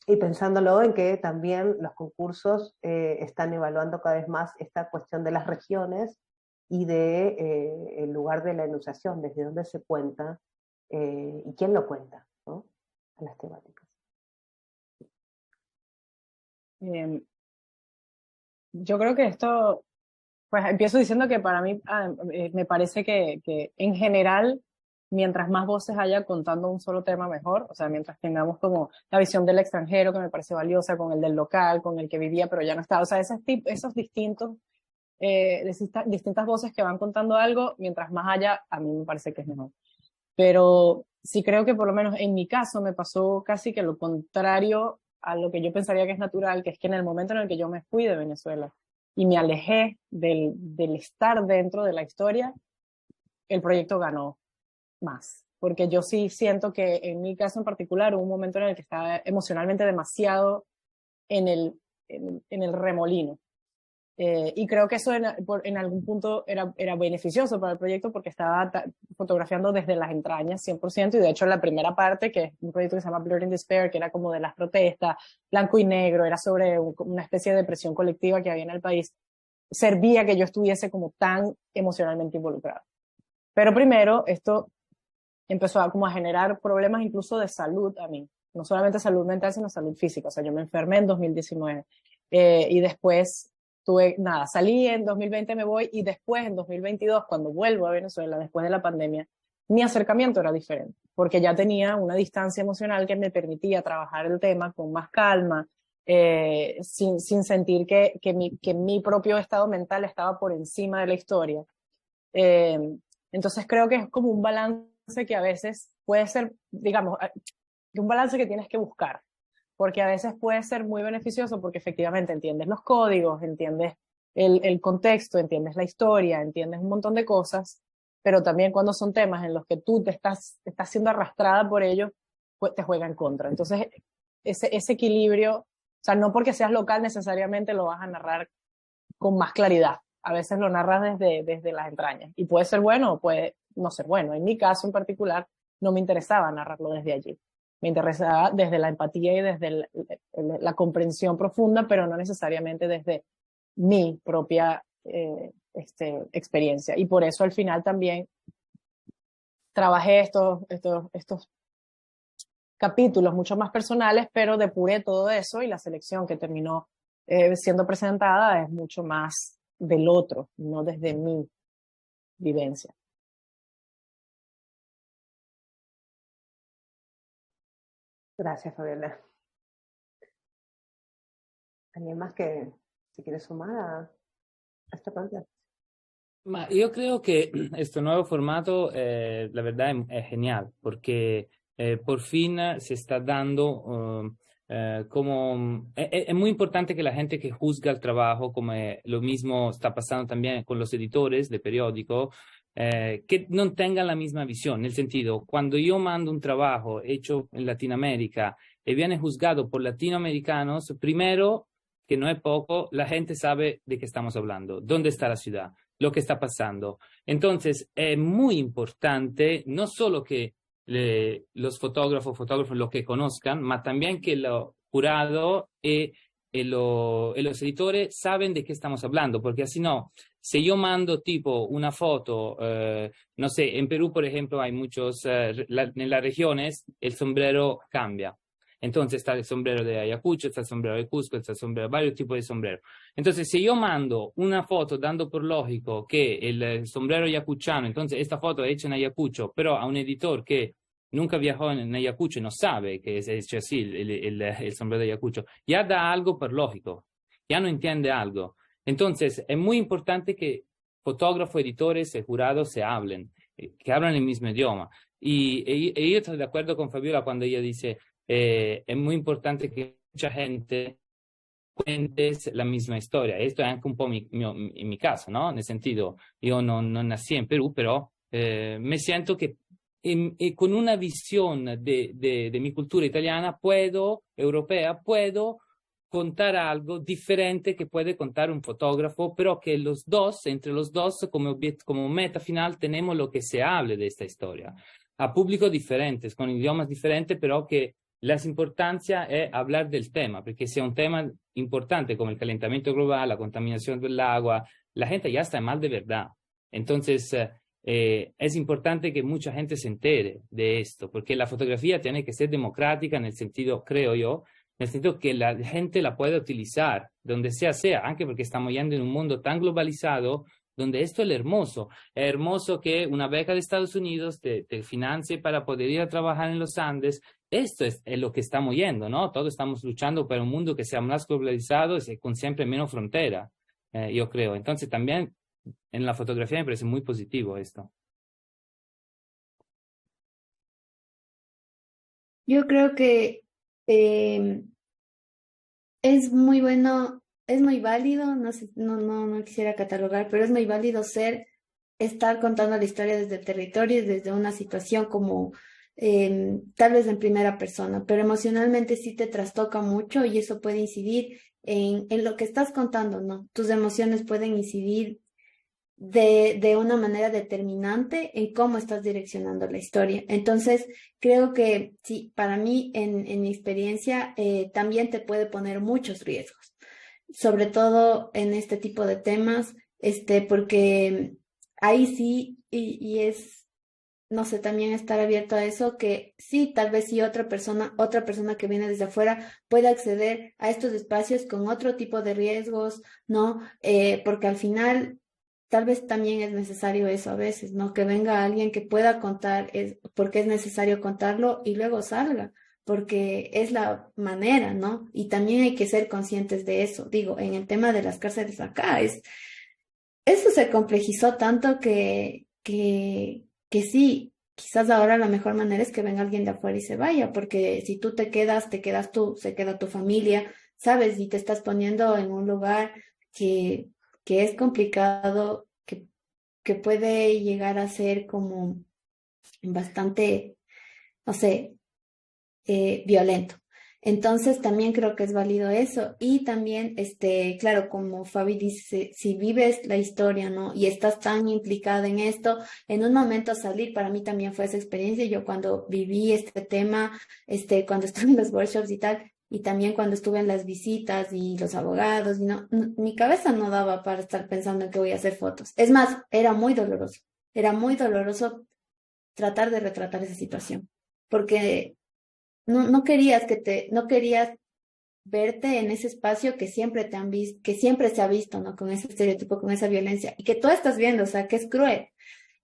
Y pensándolo en que también los concursos están evaluando cada vez más esta cuestión de las regiones y de el lugar de la enunciación, desde dónde se cuenta y quién lo cuenta, ¿no? A las temáticas. Yo creo que esto, pues empiezo diciendo que para mí me parece que en general, mientras más voces haya contando un solo tema, mejor. O sea, mientras tengamos como la visión del extranjero, que me parece valiosa, con el del local, con el que vivía pero ya no está. O sea, esos distintos, distintas voces que van contando algo, mientras más haya, a mí me parece que es mejor. Pero sí creo que por lo menos en mi caso me pasó casi que lo contrario a lo que yo pensaría que es natural, que es que en el momento en el que yo me fui de Venezuela y me alejé del estar dentro de la historia, el proyecto ganó más. Porque yo sí siento que en mi caso en particular hubo un momento en el que estaba emocionalmente demasiado en el remolino. Y creo que eso en algún punto era beneficioso para el proyecto porque estaba fotografiando desde las entrañas 100%, y de hecho la primera parte, que es un proyecto que se llama Blurred in Despair, que era como de las protestas, blanco y negro, era sobre una especie de depresión colectiva que había en el país, servía que yo estuviese como tan emocionalmente involucrado. Pero primero esto empezó a generar problemas incluso de salud a mí, no solamente salud mental, sino salud física. O sea, yo me enfermé en 2019 y después salí en 2020, me voy, y después en 2022, cuando vuelvo a Venezuela, después de la pandemia, mi acercamiento era diferente, porque ya tenía una distancia emocional que me permitía trabajar el tema con más calma, sin sentir que mi propio estado mental estaba por encima de la historia. Entonces creo que es como un balance que a veces puede ser, digamos, un balance que tienes que buscar, porque a veces puede ser muy beneficioso porque efectivamente entiendes los códigos, entiendes el contexto, entiendes la historia, entiendes un montón de cosas, pero también cuando son temas en los que tú estás siendo arrastrada por ellos, pues te juega en contra. Entonces, ese equilibrio, o sea, no porque seas local necesariamente lo vas a narrar con más claridad. A veces lo narras desde las entrañas, y puede ser bueno o puede no ser bueno. En mi caso en particular, no me interesaba narrarlo desde allí. Me interesaba desde la empatía y desde la comprensión profunda, pero no necesariamente desde mi propia experiencia. Y por eso al final también trabajé estos capítulos mucho más personales, pero depuré todo eso, y la selección que terminó siendo presentada es mucho más del otro, no desde mi vivencia. Gracias, Fabiola. ¿Alguien más que se quiere sumar a esta pregunta? Ma io credo che questo nuovo formato, la verdad, es genial, porque por fin se está dando como... Es muy importante que la gente que juzga el trabajo, como lo mismo está pasando también con los editores de periódico, que no tengan la misma visión. Nel sentido, cuando yo mando un trabajo hecho en Latinoamérica y viene juzgado por latinoamericanos, primero, que no es poco, la gente sabe de qué estamos hablando, dónde está la ciudad, lo que está pasando. Entonces, es muy importante no solo que los fotógrafos lo que conozcan, pero también que los jurados y los editores saben de qué estamos hablando, porque así no, si yo mando tipo una foto, no sé, en Perú, por ejemplo, hay muchos, en las regiones el sombrero cambia. Entonces está el sombrero de Ayacucho, está el sombrero de Cusco, está el sombrero, varios tipos de sombrero. Entonces, si yo mando una foto dando por lógico que el sombrero ayacuchano, entonces esta foto es hecha en Ayacucho, pero a un editor que nunca viajó en Ayacucho y no sabe que es hecho así el sombrero de Ayacucho, ya da algo por lógico, ya no entiende algo. Entonces, es muy importante que fotógrafos, editores y jurados se hablen, que hablen el mismo idioma. Y yo estoy de acuerdo con Fabiola cuando ella dice... es muy importante que mucha gente cuente la misma historia. Esto es anche un po' mi caso, ¿no? Nel sentido, io non nací en Perú, pero me siento que con una visión de mi cultura italiana europea, puedo contar algo diferente que puede contar un fotógrafo, pero que entre los dos, como meta final, tenemos lo que se hable de esta historia. A públicos diferentes, con idiomas diferentes, pero que la importancia es hablar del tema, porque si es un tema importante como el calentamiento global, la contaminación del agua, la gente ya está mal de verdad. Entonces, es importante que mucha gente se entere de esto, porque la fotografía tiene que ser democrática en el sentido, creo yo, en el sentido que la gente la pueda utilizar donde sea, aunque porque estamos yendo en un mundo tan globalizado, donde esto es hermoso. Es hermoso que una beca de Estados Unidos te financie para poder ir a trabajar en los Andes. Esto es lo que estamos yendo, ¿no? Todos estamos luchando para un mundo que sea más globalizado y con siempre menos frontera, yo creo. Entonces también en la fotografía me parece muy positivo esto. Yo creo que es muy bueno, es muy válido, no sé, no quisiera catalogar, pero es muy válido estar contando la historia desde el territorio y desde una situación como tal vez en primera persona, pero emocionalmente sí te trastoca mucho y eso puede incidir en lo que estás contando, ¿no? Tus emociones pueden incidir de una manera determinante en cómo estás direccionando la historia. Entonces, creo que sí, para mí, en mi experiencia, también te puede poner muchos riesgos, sobre todo en este tipo de temas, porque ahí sí, y es, no sé, también estar abierto a eso, que sí, tal vez sí otra persona que viene desde afuera puede acceder a estos espacios con otro tipo de riesgos, ¿no? Porque al final tal vez también es necesario eso a veces, ¿no? Que venga alguien que pueda contar porque es necesario contarlo y luego salga, porque es la manera, ¿no? Y también hay que ser conscientes de eso. Digo, en el tema de las cárceles acá, eso se complejizó tanto que sí, quizás ahora la mejor manera es que venga alguien de afuera y se vaya, porque si tú te quedas tú, se queda tu familia, ¿sabes? Y te estás poniendo en un lugar que es complicado, que puede llegar a ser como bastante, no sé, violento. Entonces también creo que es válido eso. Y también, claro, como Fabi dice, si vives la historia, ¿no? Y estás tan implicada en esto, en un momento salir, para mí también fue esa experiencia. Yo cuando viví este tema, cuando estuve en los workshops y tal, y también cuando estuve en las visitas y los abogados, mi cabeza no daba para estar pensando en que voy a hacer fotos. Es más, era muy doloroso tratar de retratar esa situación, porque no querías verte en ese espacio que siempre te han visto, que siempre se ha visto, ¿no? Con ese estereotipo, con esa violencia, y que tú estás viendo, o sea, que es cruel.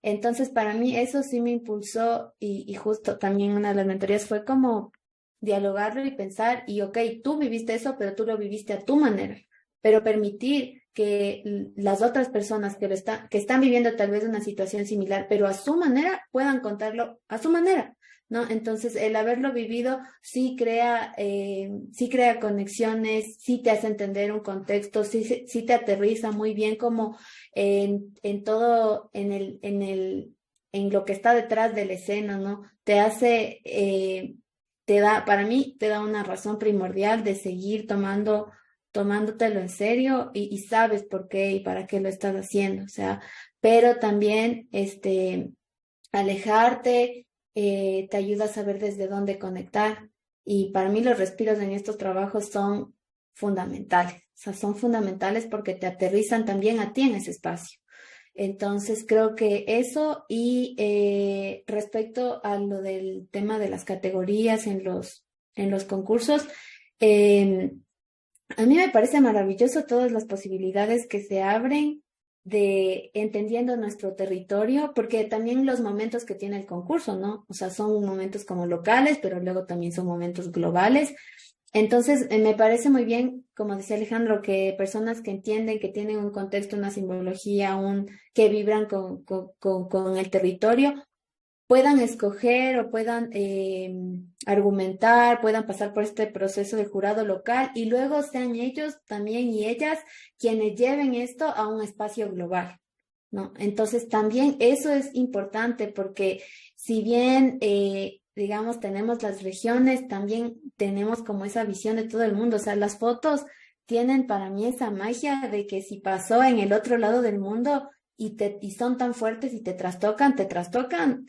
Entonces, para mí eso sí me impulsó y justo también una de las mentorías fue como dialogarlo y pensar, y ok, tú viviste eso, pero tú lo viviste a tu manera, pero permitir que las otras personas que están viviendo tal vez una situación similar, pero a su manera, puedan contarlo a su manera, ¿no? Entonces, el haberlo vivido sí crea conexiones, sí te hace entender un contexto, sí te aterriza muy bien como en todo, en lo que está detrás de la escena, ¿no? Para mí, te da una razón primordial de seguir tomándotelo en serio y sabes por qué y para qué lo estás haciendo, o sea, pero también, alejarte, te ayuda a saber desde dónde conectar, y para mí los respiros en estos trabajos son fundamentales, o sea, son fundamentales porque te aterrizan también a ti en ese espacio. Entonces creo que eso, y respecto a lo del tema de las categorías en los concursos, a mí me parece maravilloso todas las posibilidades que se abren de entendiendo nuestro territorio, porque también los momentos que tiene el concurso, ¿no? O sea, son momentos como locales, pero luego también son momentos globales. Entonces, me parece muy bien, como decía Alejandro, que personas que entienden, que tienen un contexto, una simbología, que vibran con el territorio, puedan escoger o puedan argumentar, puedan pasar por este proceso de jurado local y luego sean ellos también y ellas quienes lleven esto a un espacio global, ¿no? Entonces, también eso es importante porque si bien digamos, tenemos las regiones, también tenemos como esa visión de todo el mundo. O sea, las fotos tienen para mí esa magia de que si pasó en el otro lado del mundo y son tan fuertes y te trastocan, te trastocan.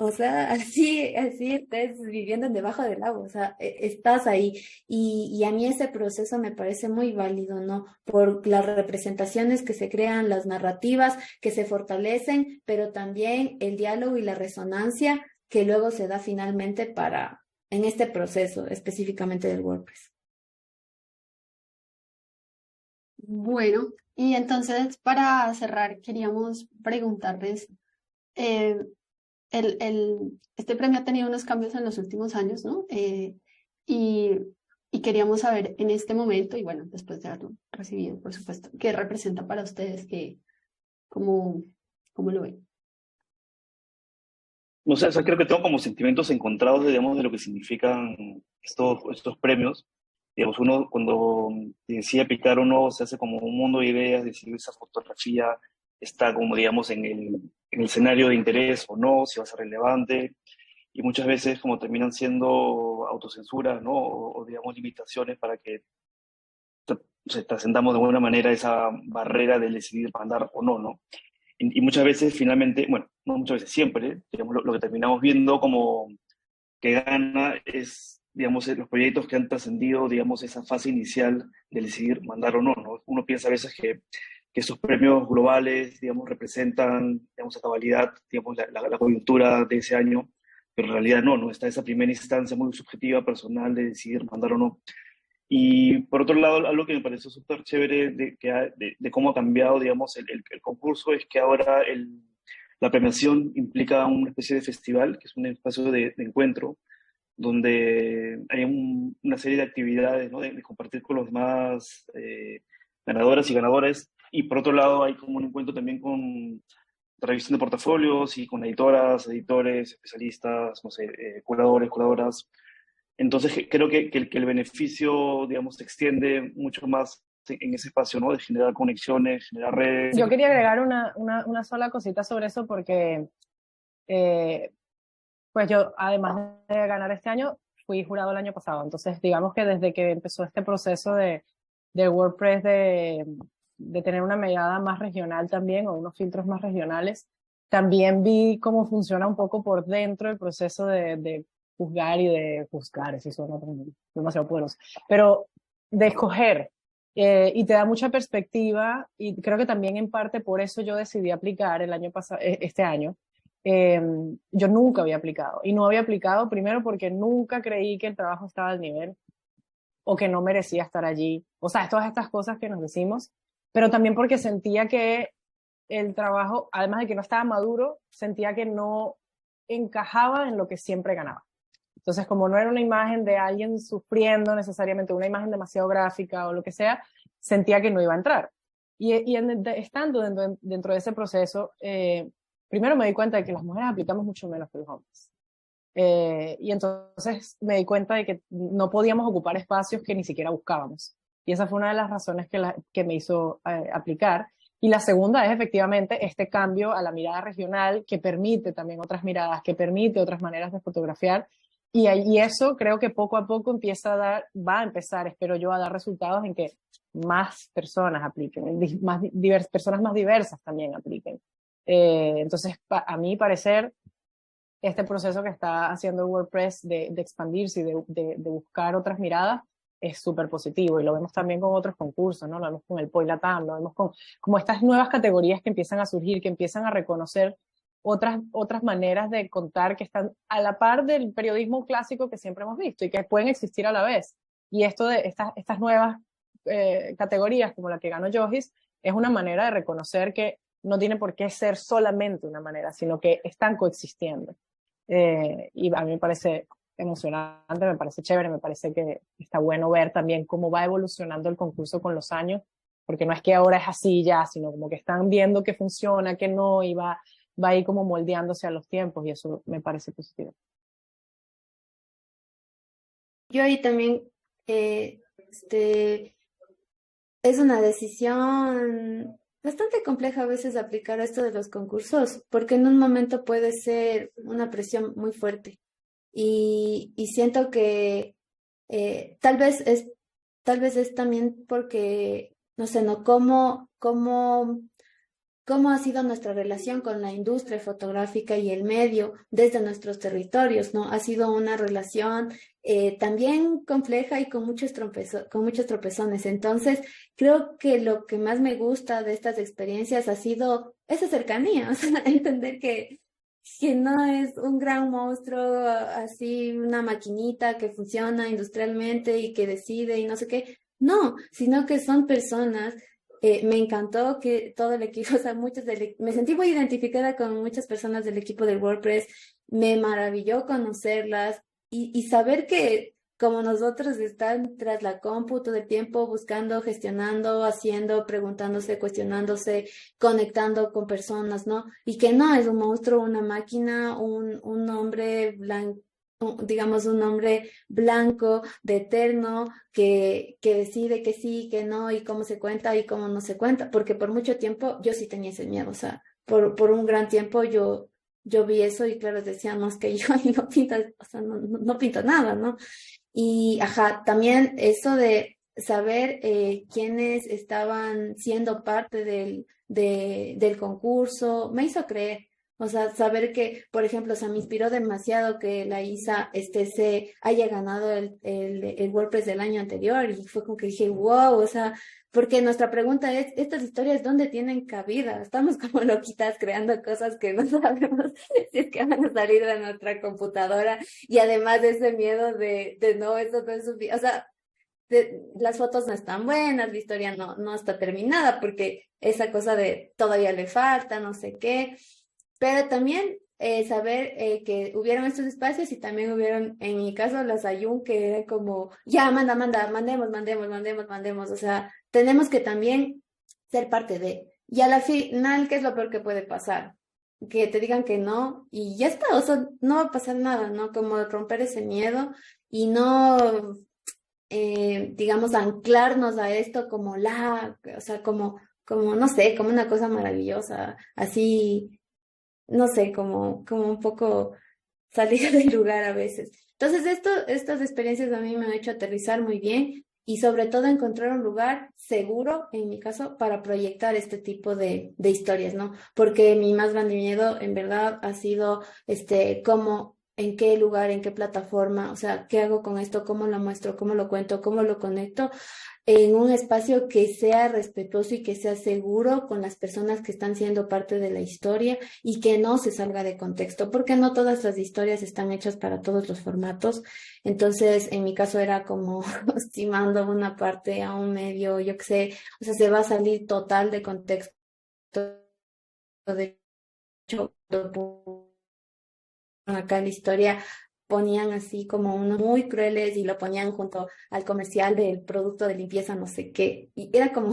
O sea, así estés viviendo debajo del agua, o sea, estás ahí. Y a mí ese proceso me parece muy válido, ¿no? Por las representaciones que se crean, las narrativas que se fortalecen, pero también el diálogo y la resonancia que luego se da finalmente en este proceso específicamente del WordPress. Bueno, y entonces para cerrar, queríamos preguntarles, eh, este premio ha tenido unos cambios en los últimos años, ¿no? Y, y queríamos saber en este momento, y bueno, después de haberlo recibido, por supuesto, qué representa para ustedes, cómo, cómo lo ven. No sé, o sea, creo que tengo como sentimientos encontrados, digamos, de lo que significan estos premios. Digamos, uno cuando decide aplicar uno se hace como un mundo de ideas, de si esa fotografía está como, digamos, en el escenario de interés o no, si va a ser relevante. Y muchas veces como terminan siendo autocensuras, ¿no? O digamos, limitaciones para que trascendamos de alguna manera esa barrera de decidir mandar o no, ¿no? Y muchas veces finalmente, bueno, no muchas veces, siempre, digamos, lo que terminamos viendo como que gana es, digamos, los proyectos que han trascendido, digamos, esa fase inicial de decidir mandar o no, ¿no? Uno piensa a veces que esos premios globales, digamos, representan, digamos, a cabalidad, digamos, la coyuntura de ese año, pero en realidad no está esa primera instancia muy subjetiva, personal, de decidir mandar o no. Y por otro lado, algo que me pareció súper chévere de cómo ha cambiado, digamos, el concurso es que ahora la premiación implica una especie de festival, que es un espacio de encuentro, donde hay una serie de actividades, ¿no? De compartir con los demás ganadoras y ganadores. Y por otro lado, hay como un encuentro también con revisión de portafolios y con editoras, editores, especialistas, no sé, curadores, curadoras. Entonces, creo que el beneficio, digamos, se extiende mucho más en ese espacio, ¿no? De generar conexiones, generar redes. Yo quería agregar una sola cosita sobre eso porque, pues yo, además de ganar este año, fui jurado el año pasado. Entonces, digamos que desde que empezó este proceso de WordPress de tener una mirada más regional también, o unos filtros más regionales, también vi cómo funciona un poco por dentro el proceso de juzgar y de juzgar, eso suena demasiado poderoso, pero de escoger, y te da mucha perspectiva, y creo que también en parte por eso yo decidí aplicar el año pasado, este año. Yo nunca había aplicado, y no había aplicado primero porque nunca creí que el trabajo estaba al nivel, o que no merecía estar allí, o sea, todas estas cosas que nos decimos, pero también porque sentía que el trabajo, además de que no estaba maduro, sentía que no encajaba en lo que siempre ganaba. Entonces, como no era una imagen de alguien sufriendo necesariamente, una imagen demasiado gráfica o lo que sea, sentía que no iba a entrar. Estando dentro de ese proceso, primero me di cuenta de que las mujeres aplicamos mucho menos que los hombres. Y entonces me di cuenta de que no podíamos ocupar espacios que ni siquiera buscábamos. Y esa fue una de las razones que me hizo aplicar. Y la segunda es efectivamente este cambio a la mirada regional que permite también otras miradas, que permite otras maneras de fotografiar. Y eso creo que poco a poco va a empezar, espero yo, a dar resultados en que más personas apliquen, personas más diversas también apliquen. Entonces, a mi parecer, este proceso que está haciendo WordPress de expandirse y de buscar otras miradas es súper positivo, y lo vemos también con otros concursos, ¿no? Lo vemos con el Poi Latam, lo vemos con como estas nuevas categorías que empiezan a surgir, que empiezan a reconocer otras maneras de contar que están a la par del periodismo clásico que siempre hemos visto y que pueden existir a la vez. Y esto de estas nuevas categorías, como la que ganó Yohis, es una manera de reconocer que no tiene por qué ser solamente una manera, sino que están coexistiendo. Y a mí me parece emocionante, me parece chévere, me parece que está bueno ver también cómo va evolucionando el concurso con los años, porque no es que ahora es así ya, sino como que están viendo que funciona, que no, y va a ir como moldeándose a los tiempos, y eso me parece positivo. Yo ahí también, es una decisión bastante compleja a veces aplicar esto de los concursos, porque en un momento puede ser una presión muy fuerte. y siento que tal vez es también porque, no sé, ¿no? ¿Cómo ha sido nuestra relación con la industria fotográfica y el medio desde nuestros territorios, ¿no? Ha sido una relación también compleja y con muchos tropezones. Entonces, creo que lo que más me gusta de estas experiencias ha sido esa cercanía, o sea, entender que no es un gran monstruo, así una maquinita que funciona industrialmente y que decide y no sé qué. No, sino que son personas. Me encantó que todo el equipo, o sea, me sentí muy identificada con muchas personas del equipo del WordPress, me maravilló conocerlas y saber que como nosotros están tras la compu todo el tiempo buscando, gestionando, haciendo, preguntándose, cuestionándose, conectando con personas, ¿no? Y que no es un monstruo, una máquina, un hombre blanco, digamos, un hombre blanco, de eterno, que decide que sí, que no, y cómo se cuenta y cómo no se cuenta, porque por mucho tiempo yo sí tenía ese miedo, o sea, por un gran tiempo yo vi eso y claro, decíamos que yo ahí no pinto, o sea, no pinto nada, ¿no? Y, ajá, también eso de saber quiénes estaban siendo parte del concurso, me hizo creer. O sea, saber que, por ejemplo, o sea, me inspiró demasiado que la ISA se haya ganado el WordPress del año anterior y fue como que dije, wow, o sea, porque nuestra pregunta es, ¿estas historias dónde tienen cabida? Estamos como loquitas creando cosas que no sabemos si es que van a salir de nuestra computadora y además de ese miedo de no, eso no es suficiente, o sea, las fotos no están buenas, la historia no está terminada porque esa cosa de todavía le falta, no sé qué. Pero también saber que hubieron estos espacios y también hubieron, en mi caso, las Ayun, que era como, ya, mandemos. O sea, tenemos que también ser parte de. Y a la final, ¿qué es lo peor que puede pasar? Que te digan que no y ya está, o sea, no va a pasar nada, ¿no? Como romper ese miedo y no, digamos, anclarnos a esto como o sea, como, no sé, como una cosa maravillosa, así no sé, como un poco salir del lugar a veces. Entonces, estas experiencias a mí me han hecho aterrizar muy bien y sobre todo encontrar un lugar seguro, en mi caso, para proyectar este tipo de historias, ¿no? Porque mi más grande miedo, en verdad, ha sido, cómo, en qué lugar, en qué plataforma, o sea, qué hago con esto, cómo lo muestro, cómo lo cuento, cómo lo conecto en un espacio que sea respetuoso y que sea seguro con las personas que están siendo parte de la historia y que no se salga de contexto, porque no todas las historias están hechas para todos los formatos. Entonces, en mi caso era como estimando una parte a un medio, yo qué sé, o sea, se va a salir total de contexto. De hecho, acá en la historia ponían así como unos muy crueles y lo ponían junto al comercial del producto de limpieza, no sé qué, y era como,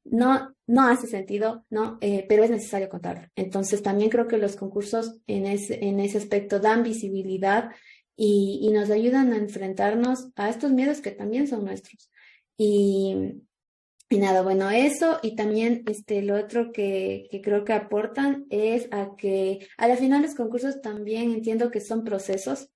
no hace sentido, ¿no? Pero es necesario contarlo. Entonces también creo que los concursos en ese aspecto dan visibilidad y nos ayudan a enfrentarnos a estos miedos que también son nuestros. Y, y nada, bueno, eso y también lo otro que creo que aportan es a que a la final los concursos también entiendo que son procesos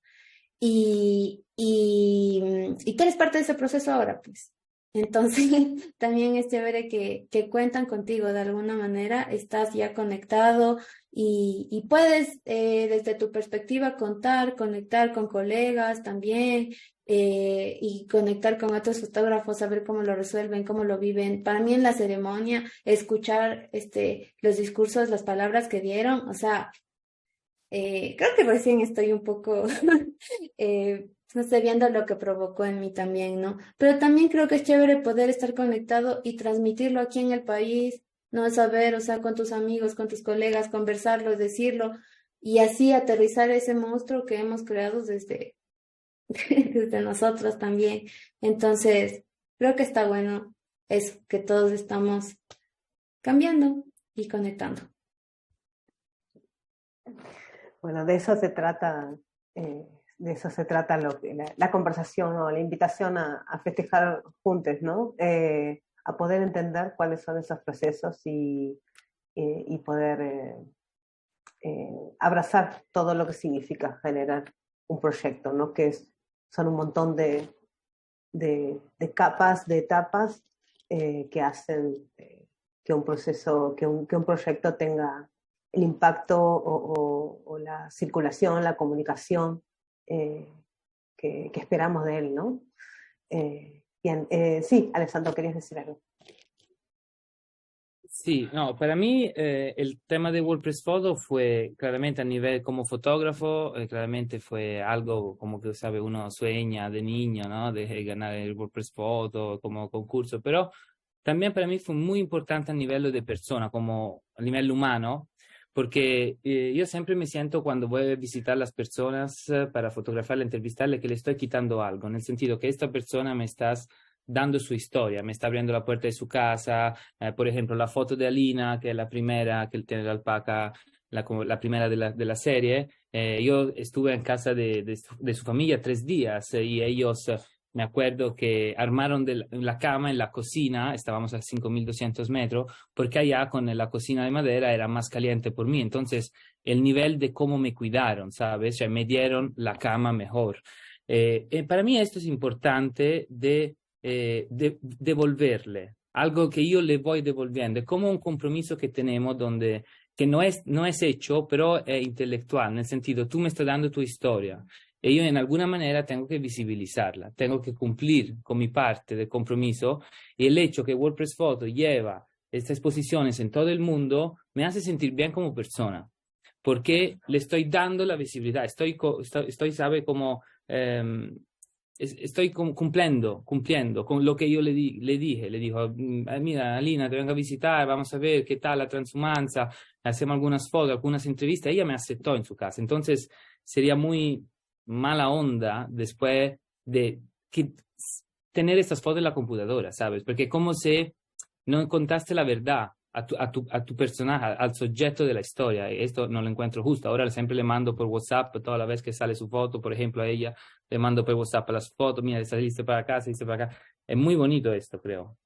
y tú eres parte de ese proceso ahora, pues. Entonces, también es chévere que cuentan contigo de alguna manera, estás ya conectado y puedes desde tu perspectiva conectar con colegas también y conectar con otros fotógrafos, saber cómo lo resuelven, cómo lo viven. Para mí en la ceremonia, escuchar los discursos, las palabras que dieron, o sea, creo que recién estoy un poco, no sé, viendo lo que provocó en mí también, ¿no? Pero también creo que es chévere poder estar conectado y transmitirlo aquí en el país, no saber, o sea, con tus amigos, con tus colegas, conversarlo, decirlo, y así aterrizar ese monstruo que hemos creado desde nosotros también. Entonces, creo que está bueno eso, que todos estamos cambiando y conectando. Bueno, de eso se trata la conversación, ¿no? La invitación a festejar juntos, ¿no? A poder entender cuáles son esos procesos y poder abrazar todo lo que significa generar un proyecto, ¿no? Son un montón de capas, de etapas que hacen que un proceso, que un proyecto tenga el impacto o la circulación, la comunicación que esperamos de él, ¿no? Bien, sí, Alessandro, ¿querías decir algo? Sí, no, para mí el tema de WordPress Photo fue claramente a nivel como fotógrafo, claramente fue algo como que, sabe, uno sueña de niño, ¿no? De ganar el WordPress Photo como concurso, pero también para mí fue muy importante a nivel de persona, como a nivel humano, porque yo siempre me siento cuando voy a visitar las personas para fotografarle, entrevistarle, que le estoy quitando algo, en el sentido que esta persona me estás dando su historia, me está abriendo la puerta de su casa, por ejemplo, la foto de Alina, que es la primera, que tiene la alpaca, la primera de la serie. Yo estuve en casa de su familia 3 días y ellos, me acuerdo que armaron la cama en la cocina, estábamos a 5.200 metros, porque allá con la cocina de madera era más caliente por mí. Entonces, el nivel de cómo me cuidaron, ¿sabes? O sea, me dieron la cama mejor. Para mí esto es importante de devolverle, algo que yo le voy devolviendo, es como un compromiso que tenemos donde que no es hecho, pero es intelectual, en el sentido, tú me estás dando tu historia y yo en alguna manera tengo que visibilizarla, tengo que cumplir con mi parte del compromiso y el hecho que WordPress Photo lleva estas exposiciones en todo el mundo me hace sentir bien como persona, porque le estoy dando la visibilidad, estoy sabe, como estoy cumpliendo con lo que yo le dije. Le dijo, mira, Alina, te vengo a visitar, vamos a ver qué tal la transhumanza, hacemos algunas fotos, algunas entrevistas. Ella me aceptó en su casa. Entonces, sería muy mala onda después de tener estas fotos en la computadora, ¿sabes? Porque como si no contaste la verdad a tu personaje, al sujeto de la historia. Y esto no lo encuentro justo. Ahora siempre le mando por WhatsApp, toda la vez que sale su foto, por ejemplo, a ella, le mando por WhatsApp las fotos, mira, saliste para acá, saliste para acá. Es muy bonito esto, creo.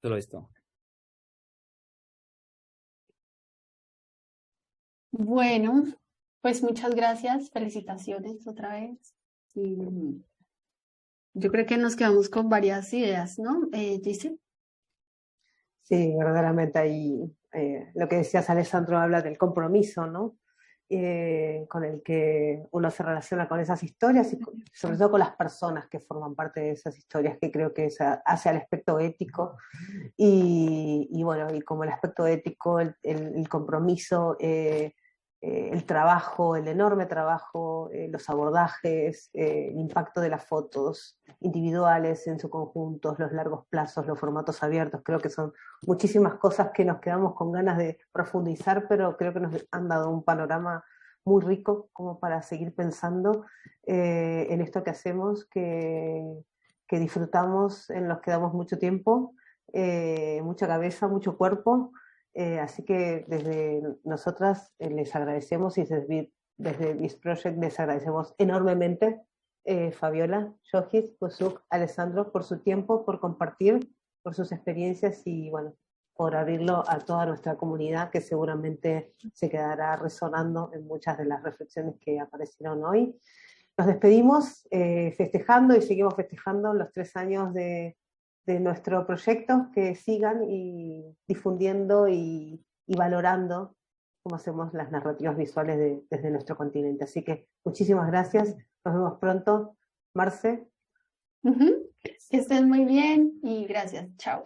Solo esto. Bueno, pues muchas gracias, felicitaciones otra vez. Y yo creo que nos quedamos con varias ideas, ¿no? Dice. Sí, verdaderamente ahí lo que decías, Alessandro, habla del compromiso, ¿no? Con el que uno se relaciona con esas historias y sobre todo con las personas que forman parte de esas historias, que creo que hace al aspecto ético y bueno, y como el aspecto ético, el compromiso, el trabajo, el enorme trabajo, los abordajes, el impacto de las fotos individuales en su conjunto, los largos plazos, los formatos abiertos, creo que son muchísimas cosas que nos quedamos con ganas de profundizar, pero creo que nos han dado un panorama muy rico como para seguir pensando en esto que hacemos, que disfrutamos, en los que damos mucho tiempo, mucha cabeza, mucho cuerpo. Así que desde nosotras les agradecemos y desde This Project les agradecemos enormemente Fabiola, Yohis, Kusuk, Alessandro por su tiempo, por compartir, por sus experiencias y bueno, por abrirlo a toda nuestra comunidad que seguramente se quedará resonando en muchas de las reflexiones que aparecieron hoy. Nos despedimos festejando y seguimos festejando los 3 años de nuestro proyecto, que sigan y difundiendo y valorando cómo hacemos las narrativas visuales desde nuestro continente. Así que muchísimas gracias, nos vemos pronto. Marce. Que estén muy bien y gracias. Chao.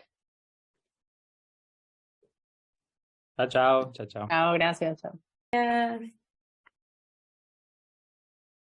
Chao, chao, chao, chao. Chao, gracias, chao. Gracias.